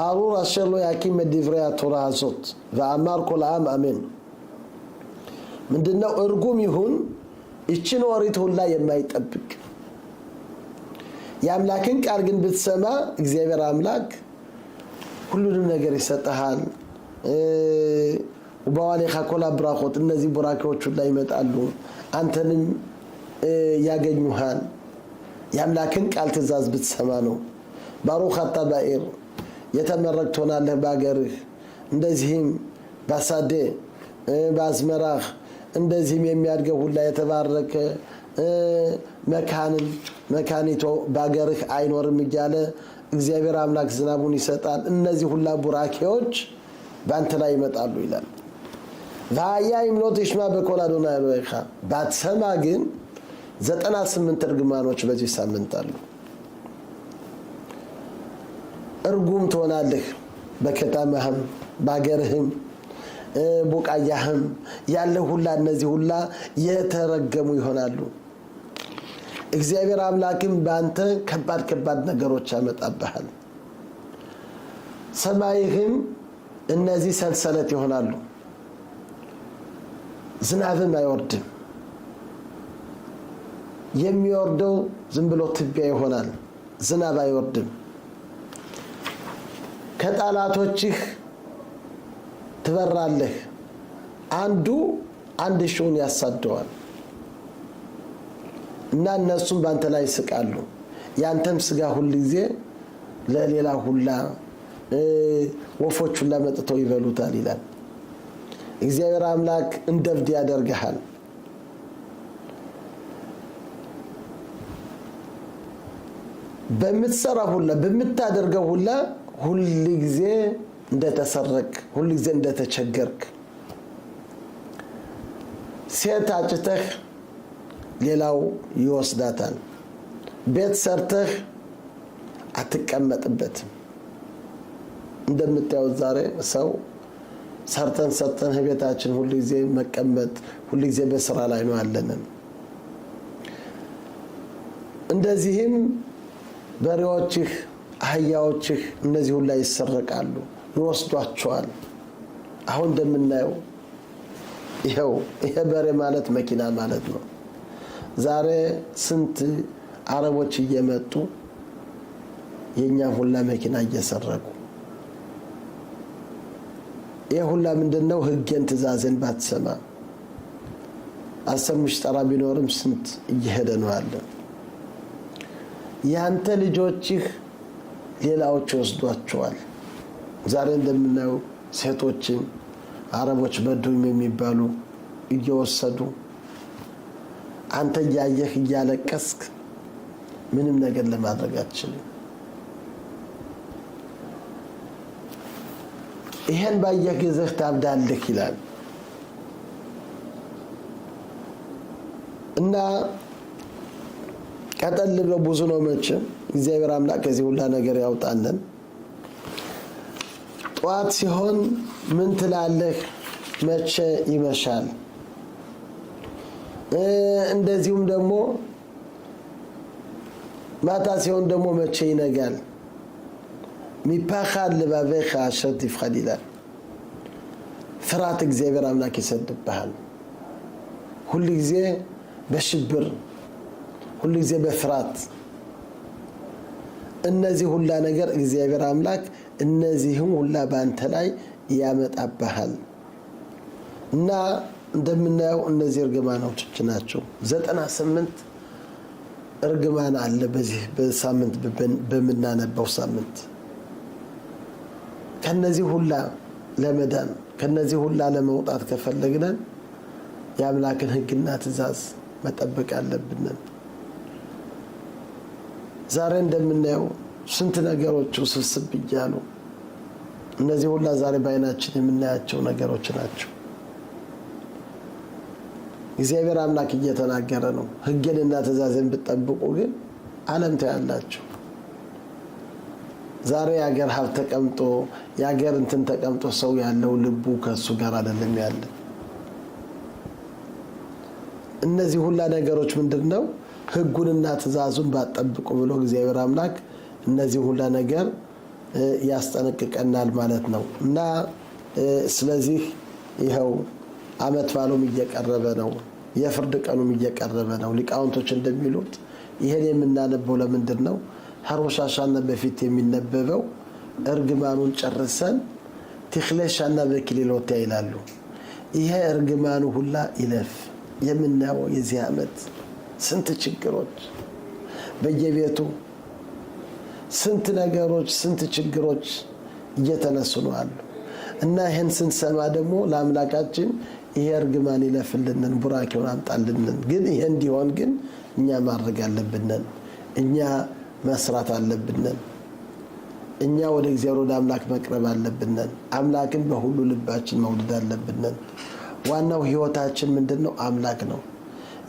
አሩር አሸሎ ያኪም ዲቭሪያ ቶራዞት ወአማር ኮላም አሜን ምንድነው እርጉም ይሁን እቺን ወሪት ሁላ የማይጠብቅ ያምላክን ቃል ግን ብትሰማ እግዚአብሔር አምላክ ሁሉንም ነገር ይሰጣል ወባዋሊ ኻኮላ ብራቆት እነዚህ ብራቆች ሁላ ይመጣሉ አንተንም ያገኙሃል ያምላክን ቃል ትእዛዝ ብትሰማ ነው ባሩኽ አታባኢር የተመረቅት ሆናለህ ባገርህ እንደዚህም ባሳደ ባዝመራህ እንደዚህም የሚያድገው ሁላ የተባረከ መካኒቶ ባገርህ አይኖርም እያለ እግዚአብሔር አምላክ ዝናቡን ይሰጣል እነዚህ ሁላ ቡራኬዎች ባንተ ላይ ይመጣሉ ይላል ቫያ ይምሎት ይሽማ በኮላዶና ያለውኻ ባትሰማ ግን 98 እርግማኖች በዚህ ሳምንት አሉ እርጉም ትሆናለህ በከተማህም ባገርህም ቡቃያህም ያለ ሁላ እነዚህ ሁላ የተረገሙ ይሆናሉ እግዚአብሔር አምላክም ባንተ ከባድ ነገሮች ያመጣብሃል ሰማይህም እነዚህ ሰንሰለት ይሆናሉ ዝናብም አይወርድም የሚወርደው ዝም ብሎ ትቢያ ይሆናል ዝናብ አይወርድም ከጣላቶችህ ትበራለህ አንድ ሺውን ያሳደዋል እና እነሱም ባንተ ላይ ይስቃሉ ያንተም ስጋ ሁሉ ጊዜ ለሌላ ሁላ ወፎች ሁላ መጥተው ይበሉታል ይላል እግዚአብሔር አምላክ እንደብድ ያደርግሃል በምትሰራ ሁላ በምታደርገው ሁላ ሁሉ ጊዜ እንደተሰረቅ ሁሉ ጊዜ እንደተቸገርክ ሴት አጭተህ ሌላው ይወስዳታል ቤት ሰርተህ አትቀመጥበትም እንደምታየው ዛሬ ሰው ሰርተን ቤታችን ሁሉ ጊዜ መቀመጥ ሁሉ ጊዜ በስራ ላይ ነው ያለንን እንደዚህም በሬዎችህ አህያዎችህ እነዚህ ሁሉ ይሰረቃሉ ይወስዷቸዋል አሁን እንደምናየው ይሄ በሬ ማለት መኪና ማለት ነው ዛሬ ስንት አረቦች እየመጡ የኛ ሁላ መኪና እየሰረቁ የሁላ ምንድነው ህግን ትእዛዝን ባትሰማ አሰምሽ ጠራ ቢኖርም ስንት እየሄደ ነው አለ ያንተ ልጆችህ ሌላዎች ወስዷቸዋል ዛሬ እንደምናየው ሴቶችን አረቦች በዱም የሚባሉ እየወሰዱ አንተ ያየህ እያለቀስክ ምንም ነገር ለማድረግ አትችልም ይሄን ባየህ ጊዜ ታብዳለህ ይላል እና ቀጠል ብሎ ብዙ ነው መቼም እግዚአብሔር አምላክ ከዚህ ሁላ ነገር ያውጣልን ጧት ሲሆን ምን ትላለህ መቼ ይመሻል እንደዚሁም ደግሞ ማታ ሲሆን ደግሞ መቼ ይነጋል ሚፓኻል ለባበኻ ሸት ይፍኻል ይላል ፍርሃት እግዚአብሔር አምላክ ይሰድብሃል ሁሉ ጊዜ በሽብር ሁሉ ጊዜ በፍርሃት እነዚህ ሁላ ነገር እግዚአብሔር አምላክ እነዚህም ሁላ ባንተ ላይ ያመጣብሃል እና እንደምናየው እነዚህ እርግማኖች ናቸው 98 እርግማን አለ በዚህ በሳምንት በመናነበው ሳምንት ከነዚህ ሁላ ለመዳን ከነዚህ ሁላ ለመውጣት ከፈለግን የአምላክን ህግና ትእዛዝ መጠበቅ አለብን ዛሬ እንደምናየው ስንት ነገሮች ውስብስብ ይያሉ እነዚህ ሁላ ዛሬ ባይናችን የምናያቸው ነገሮች ናቸው እግዚአብሔር አምላክ እየተናገረ ነው ህግንና ትእዛዝን ብትጠብቁ ግን ዓለም ታያላችሁ ዛሬ ያገር ሀብት ተቀምጦ ያገር እንትን ተቀምጦ ሰው ያለው ልቡ ከሱ ጋር አይደለም ያለ እነዚህ ሁላ ነገሮች ምንድነው ህጉንና ትእዛዙን ባጠብቁ ብሎ እግዚአብሔር አምላክ እነዚህ ሁላ ነገር ያስጠነቅቀናል ማለት ነው እና ስለዚህ ይሄው አመት ባሉም እየቀረበ ነው የፍርድ ቀኑም እየቀረበ ነው ሊቃውንቶች እንደሚሉት ይሄን የምናነበው ለምንድነው ሐሮሻሻና በፊት የሚነበበው እርግማኑን ጨርሰን ትክለሻና በክሊሎታ ይላሉ ይሄ እርግማኑ ሁላ ይለፍ የምናየው የዚህ አመት ስንት ችግሮች በየቤቱ ስንት ነገሮች ስንት ችግሮች እየተነሱ ነው አሉ እና ይሄን ስንሰማ ደግሞ ለአምላካችን ይሄ እርግማን ይለፍልንን ቡራኬውን አምጣልንን ግን ይሄ እንዲሆን ግን እኛ ማድረግ አለብን እኛ መስራት አለብን እኛ ወደ እግዚአብሔር ወደ አምላክ መቅረብ አለብን አምላክን በሁሉ ልባችን መውደድ አለብን ዋናው ህይወታችን ምንድነው አምላክ ነው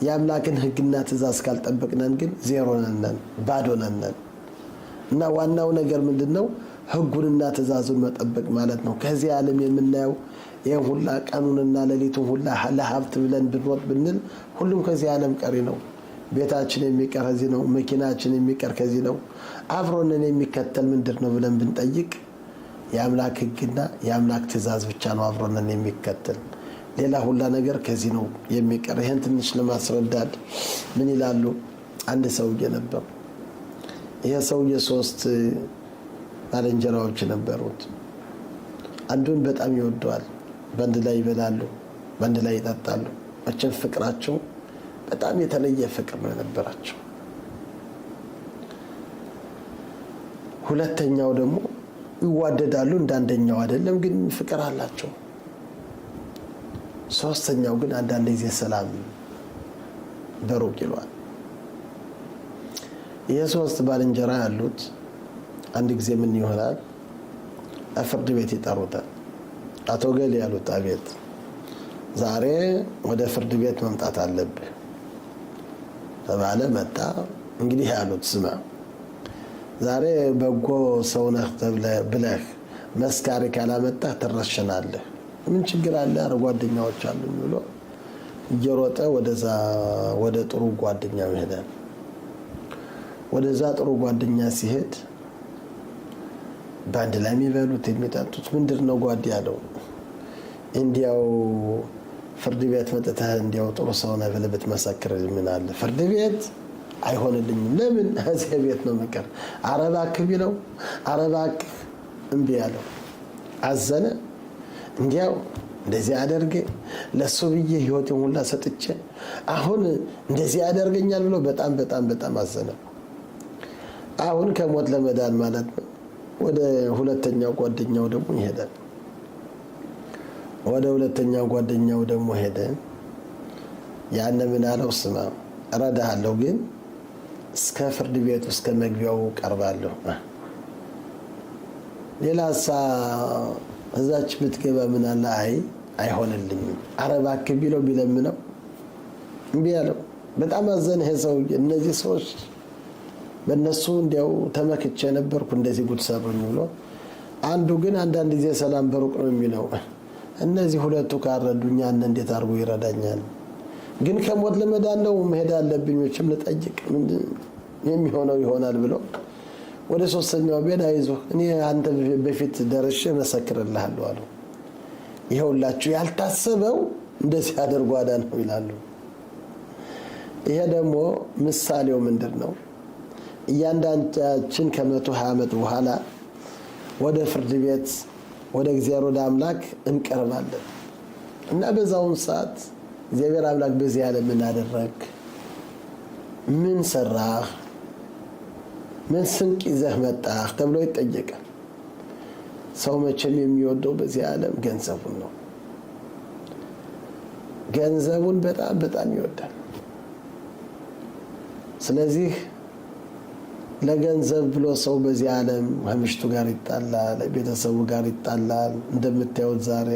የአምላክን ህግና ትእዛዝ ካልጠበቅነን ግን ዜሮ ነን ባዶ ነን እና ዋናው ነገር ምንድነው ህጉንና ትእዛዙን መጠበቅ ማለት ነው ከዚህ ዓለም የምናየው የሁላ ቀኑንና ሌሊቱን ሁላ ለሀብት ብለን ብንሮጥ ብንል ሁሉም ከዚህ ዓለም ቀሪ ነው ቤታችን የሚቀር ከዚህ ነው መኪናችን የሚቀር ከዚህ ነው አብሮነን የሚከተል ምንድነው ብለን ብንጠይቅ የአምላክ ህግና የአምላክ ትእዛዝ ብቻ ነው አብሮነን የሚከተል ሌላ ሁላ ነገር ከዚህ ነው የሚቀር ይሄን ትንሽ ለማስረዳት ምን ይላሉ አንድ ሰውዬ ነበር ይሄ ሰውዬ 3 ባልንጀራዎች ነበሩት አንዱን በጣም ይወደዋል በአንድ ላይ ይበላሉ በአንድ ላይ ይጠጣሉ መቼም ፍቅራቸው በጣም የተለየ ፍቅር ነው የነበራቸው ሁለተኛው ደግሞ ይዋደዳሉ እንዳንደኛው አይደለም ግን ፍቅር አላቸው ሶስተኛው ግን አንዳንድ ጊዜ ሰላም በሩቅ ይሏል የሶስት ባልንጀራ ያሉት አንድ ጊዜ ምን ይሆናል ፍርድ ቤት ይጠሩታል አቶ ገሌ ያሉት አቤት ዛሬ ወደ ፍርድ ቤት መምጣት አለብህ ተባለ መጣ እንግዲህ ያሉት ስማ ዛሬ በጎ ሰው ነህ ብለህ መስካሪ ካላመጣህ ትረሽናለህ ምን ችግር አለ ጓደኛዎች አሉ ብሎ እየሮጠ ወደ ጥሩ ጓደኛው ይሄዳል ወደዛ ጥሩ ጓደኛ ሲሄድ ባንድ ላይ የሚበሉት የሚጠጡት ምንድነው ጓድ ያለው እንዲያው ፍርድ ቤት መጥተህ እንዲያው ጥሩ ሰው ነህ ብለህ ብትመሰክር ምን አለ ፍርድ ቤት አይሆንልኝም። ለምን እዚህ ቤት ነው መቀር አረባክ ቢለው አረባክ እምቢ ያለው አዘነ። እንዲያው እንደዚህ አደርገ ለሱ ብዬ ህይወቴን ሁላ ሰጥቼ አሁን እንደዚህ ያደርገኛል ብሎ በጣም በጣም በጣም አዘነ። አሁን ከሞት ለመዳን ማለት ነው ወደ ሁለተኛው ጓደኛው ደግሞ ይሄዳል። ወደ ሁለተኛው ጓደኛው ደግሞ ሄደ። ያን ምን አለው? ስማ እረዳሃለሁ፣ ግን እስከ ፍርድ ቤት እስከ መግቢያው ቀርባለሁ። ሌላሳ እዛች ብትገባ ምን አለ? አይ አይሆንልኝም። አረባክ ቢለው ቢለምነው እምቢ አለው። በጣም አዘነ ይሄ ሰውዬ። እነዚህ ሰዎች በእነሱ እንዲያው ተመክቼ ነበርኩ እንደዚህ ጉድ ሰሩኝ ብሎ። አንዱ ግን አንዳንድ ጊዜ ሰላም በሩቅ ነው የሚለው። እነዚህ ሁለቱ ካረዱኝ ያን እንዴት አድርጎ ይረዳኛል? ግን ከሞት ለመዳን ነው መሄድ አለብኝ፣ ወጭም ልጠይቅ የሚሆነው ይሆናል ብሎ ወደ ሶስተኛው ቤት አይዞህ እኔ አንተ በፊት ደርሼ መሰክርልሃለሁ አለው። ይኸውላችሁ ያልታሰበው እንደዚህ አድርጎ አዳነው ይላሉ። ይሄ ደግሞ ምሳሌው ምንድነው? እያንዳንዳችን ከ120 ዓመት በኋላ ወደ ፍርድ ቤት ወደ እግዚአብሔር ወደ አምላክ እንቀርባለን እና በዛውን ሰዓት እግዚአብሔር አምላክ በዚህ ዓለም ምን አደረግ፣ ምን ሰራህ፣ ምን ስንቅ ይዘህ መጣህ ተብሎ ይጠየቃል። ሰው መቼም የሚወደው በዚህ ዓለም ገንዘቡን ነው። ገንዘቡን በጣም በጣም ይወዳል። ስለዚህ ለገንዘብ ብሎ ሰው በዚህ ዓለም ከሚስቱ ጋር ይጣላል፣ ቤተሰቡ ጋር ይጣላል። እንደምታዩት ዛሬ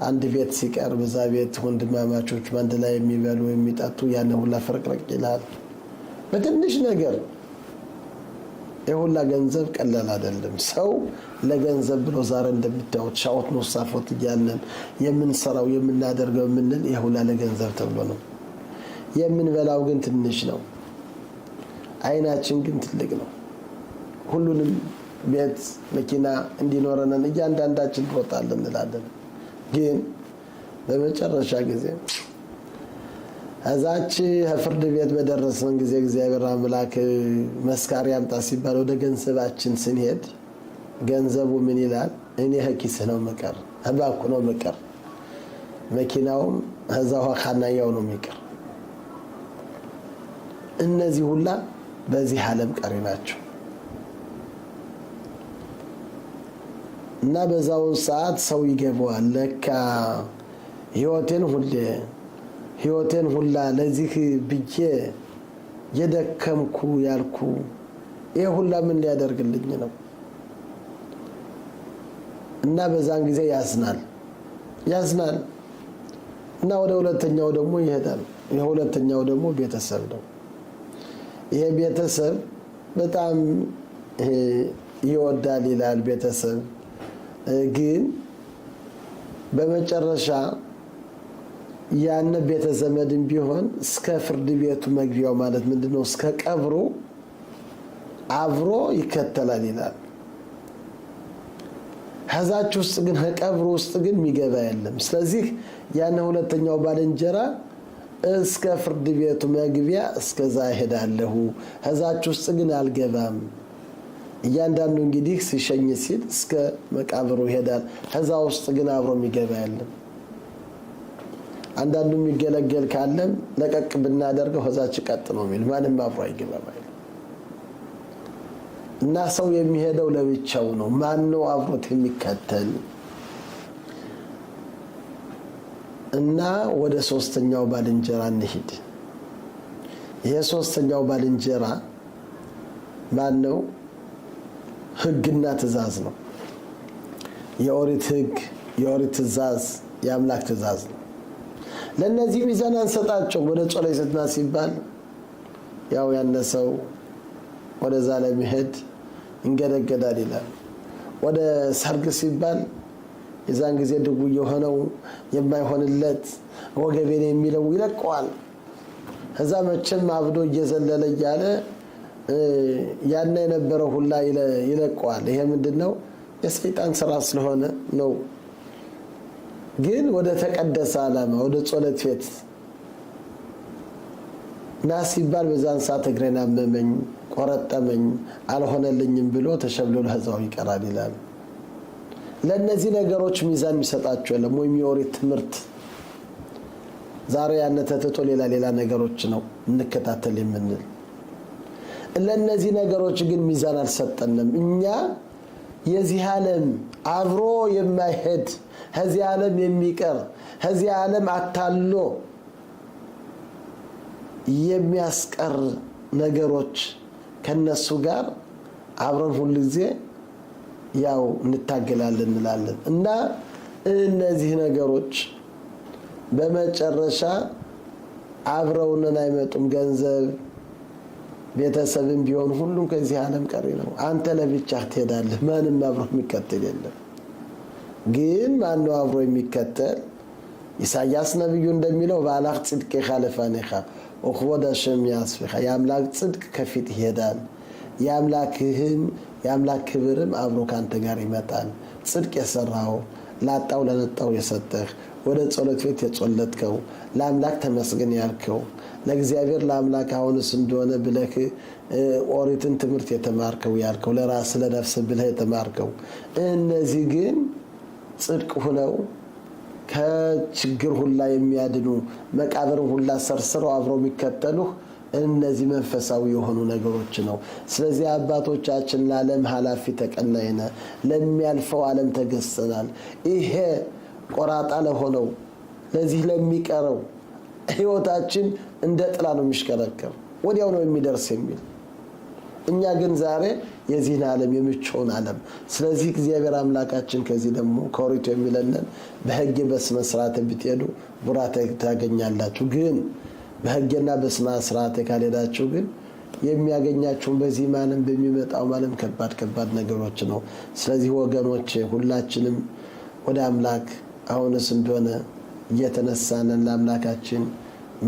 አንድ ቤት ሲቀር በዛ ቤት ወንድማማቾች አንድ ላይ የሚበሉ የሚጠጡ ያን ሁላ ፍርቅርቅ ይላል በትንሽ ነገር። የሁላ ገንዘብ ቀላል አይደለም። ሰው ለገንዘብ ብሎ ዛሬ እንደምታዩት ሻውት ነው ሳፎት እያለን የምንሰራው የምናደርገው ምንል የሁላ ለገንዘብ ተብሎ ነው። የምንበላው ግን ትንሽ ነው። አይናችን ግን ትልቅ ነው። ሁሉንም ቤት መኪና እንዲኖረን እያንዳንዳችን ሮጣለን እንላለን። ግን በመጨረሻ ጊዜ እዛች ፍርድ ቤት በደረሰን ጊዜ እግዚአብሔር አምላክ መስካሪ አምጣ ሲባል ወደ ገንዘባችን ስንሄድ ገንዘቡ ምን ይላል? እኔ ኪስህ ነው መቀር፣ እባኩ ነው መቀር፣ መኪናውም እዛው ኻናያው ነው የሚቀር። እነዚህ ሁላ በዚህ ዓለም ቀሪ ናቸው እና በዛውን ሰዓት ሰው ይገባዋል። ለካ ህይወቴን ሁላ ለዚህ ብዬ የደከምኩ ያልኩ ይሄ ሁላ ምን ሊያደርግልኝ ነው? እና በዛን ጊዜ ያዝናል እና ወደ ሁለተኛው ደግሞ ይሄዳል። የሁለተኛው ደግሞ ቤተሰብ ነው። ይሄ ቤተሰብ በጣም ይወዳል ይላል ቤተሰብ። ግን በመጨረሻ ያን ቤተዘመድም ቢሆን እስከ ፍርድ ቤቱ መግቢያው ማለት ምንድነው እስከ ቀብሩ አብሮ ይከተላል ይላል። ሀዛች ውስጥ ግን ቀብሩ ውስጥ ግን የሚገባ የለም። ስለዚህ ያን ሁለተኛው ባልንጀራ እስከ ፍርድ ቤቱ መግቢያ እስከዛ ሄዳለሁ፣ ሀዛች ውስጥ ግን አልገባም። እያንዳንዱ እንግዲህ ሲሸኝ ሲል እስከ መቃብሩ ይሄዳል። ሀዛ ውስጥ ግን አብሮ የሚገባ የለም። አንዳንዱ የሚገለገል ካለም ለቀቅ ብናደርገው ሀዛች ቀጥ ነው የሚል ማንም አብሮ አይገባም አይደል? እና ሰው የሚሄደው ለብቻው ነው። ማን ነው አብሮት የሚከተል? እና ወደ ሶስተኛው ባልንጀራ እንሂድ። ይሄ ሶስተኛው ባልንጀራ ማን ነው? ህግና ትእዛዝ ነው። የኦሪት ህግ፣ የኦሪት ትእዛዝ፣ የአምላክ ትእዛዝ ነው። ለነዚህ ሚዛን አንሰጣቸው። ወደ ጾላይ ስትና ሲባል ያው ያነሰው ወደዛ ለመሄድ እንገደገዳል ይላል። ወደ ሰርግ ሲባል የዛን ጊዜ ድጉ የሆነው የማይሆንለት ወገቤን የሚለው ይለቀዋል። ከዛ መቼም አብዶ እየዘለለ እያለ ያነ የነበረው ሁላ ይለቀዋል። ይሄ ምንድነው? የሰይጣን ስራ ስለሆነ ነው። ግን ወደ ተቀደሰ ዓላማ ወደ ጸሎት ቤት ናሲባል በዛን ሰዓት እግሬን አመመኝ ቆረጠመኝ አልሆነልኝም ብሎ ተሸብሎ ለዛው ይቀራል ይላል። ለነዚህ ነገሮች ሚዛን የሚሰጣቸው የለም ወይ የሚወሪ ትምህርት ዛሬ ያነተተቶ ሌላ ነገሮች ነው እንከታተል የምንል። ለነዚህ ነገሮች ግን ሚዛን አልሰጠንም። እኛ የዚህ ዓለም አብሮ የማይሄድ ከዚህ ዓለም የሚቀር ከዚህ ዓለም አታሎ የሚያስቀር ነገሮች ከነሱ ጋር አብረን ሁሉ ጊዜ ያው እንታገላለን እንላለን እና እነዚህ ነገሮች በመጨረሻ አብረውንን አይመጡም። ገንዘብ ቤተሰብም ቢሆን ሁሉም ከዚህ ዓለም ቀሪ ነው። አንተ ለብቻህ ትሄዳለህ። ማንም አብሮ የሚከተል የለም። ግን ማነው አብሮ የሚከተል? ኢሳያስ ነብዩ እንደሚለው ባላህ ጽድቅ ኻለፋነኻ ወኽወደ ሸም ያስፈኻ ያምላክ ጽድቅ ከፊት ይሄዳል። ያምላክ ክብርም አብሮ ካንተ ጋር ይመጣል። ጽድቅ የሰራው ላጣው ለነጣው የሰጠህ ወደ ጸሎት ቤት የጸለትከው ለአምላክ ተመስገን ያልከው ለእግዚአብሔር ለአምላክ አሁንስ እንደሆነ ብለህ ኦሪትን ትምህርት የተማርከው ያልከው ለራስ ለነፍስ ብለህ የተማርከው እነዚህ ግን ጽድቅ ሆነው ከችግር ሁላ የሚያድኑ መቃብር ሁላ ሰርስረው አብረው የሚከተሉህ እነዚህ መንፈሳዊ የሆኑ ነገሮች ነው። ስለዚህ አባቶቻችን ለዓለም ኃላፊ ተቀናይነ ለሚያልፈው ዓለም ተገዝተናል። ይሄ ቆራጣ ለሆነው ለዚህ ለሚቀረው ህይወታችን እንደ ጥላ ነው የሚሽከረከር ወዲያው ነው የሚደርስ የሚል እኛ ግን ዛሬ የዚህን ዓለም የምቾን ዓለም ስለዚህ እግዚአብሔር አምላካችን ከዚህ ደግሞ ኮሪቶ የሚለንን በህግ በስነ ስርዓት ብትሄዱ ቡራታ ታገኛላችሁ። ግን በህግና በስነ ስርዓት ካልሄዳችሁ ግን የሚያገኛችሁ በዚህ ዓለም በሚመጣው ዓለም ከባድ ነገሮች ነው። ስለዚህ ወገኖች ሁላችንም ወደ አምላክ አሁንስ እንደሆነ እየተነሳነን ለአምላካችን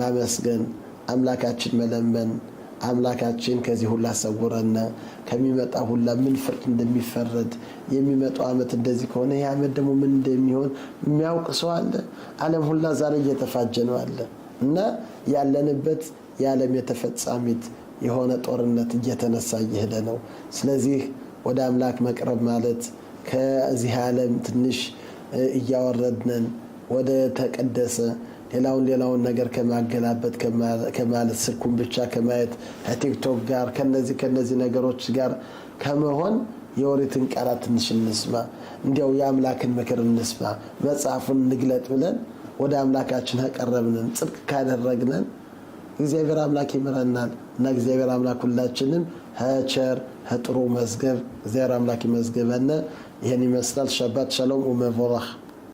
ማመስገን አምላካችን መለመን አምላካችን ከዚህ ሁላ ሰውረና ከሚመጣ ሁላ ምን ፍርድ እንደሚፈረድ የሚመጣው ዓመት እንደዚህ ከሆነ ይሄ ዓመት ደግሞ ምን እንደሚሆን የሚያውቅ ሰው አለ? ዓለም ሁላ ዛሬ እየተፋጀ ነው አለ እና ያለንበት የዓለም የተፈጻሚት የሆነ ጦርነት እየተነሳ እየሄደ ነው። ስለዚህ ወደ አምላክ መቅረብ ማለት ከዚህ ዓለም ትንሽ እያወረድነን ወደ ተቀደሰ ሌላውን ነገር ከማገላበት ከማለት ስልኩን ብቻ ከማየት ቲክቶክ ጋር ከነዚህ ነገሮች ጋር ከመሆን የኦሪትን ቃላት ትንሽ እንስማ፣ እንዲያው የአምላክን ምክር እንስማ፣ መጽሐፉን እንግለጥ ብለን ወደ አምላካችን አቀረብነን ጽድቅ ካደረግነን እግዚአብሔር አምላክ ይምረናል እና እግዚአብሔር አምላክ ሁላችንም ቸር ጥሩ መዝገብ እግዚአብሔር አምላክ ይመዝገበና ይሄን ይመስላል። ሸባት ሻሎም ወመቦራህ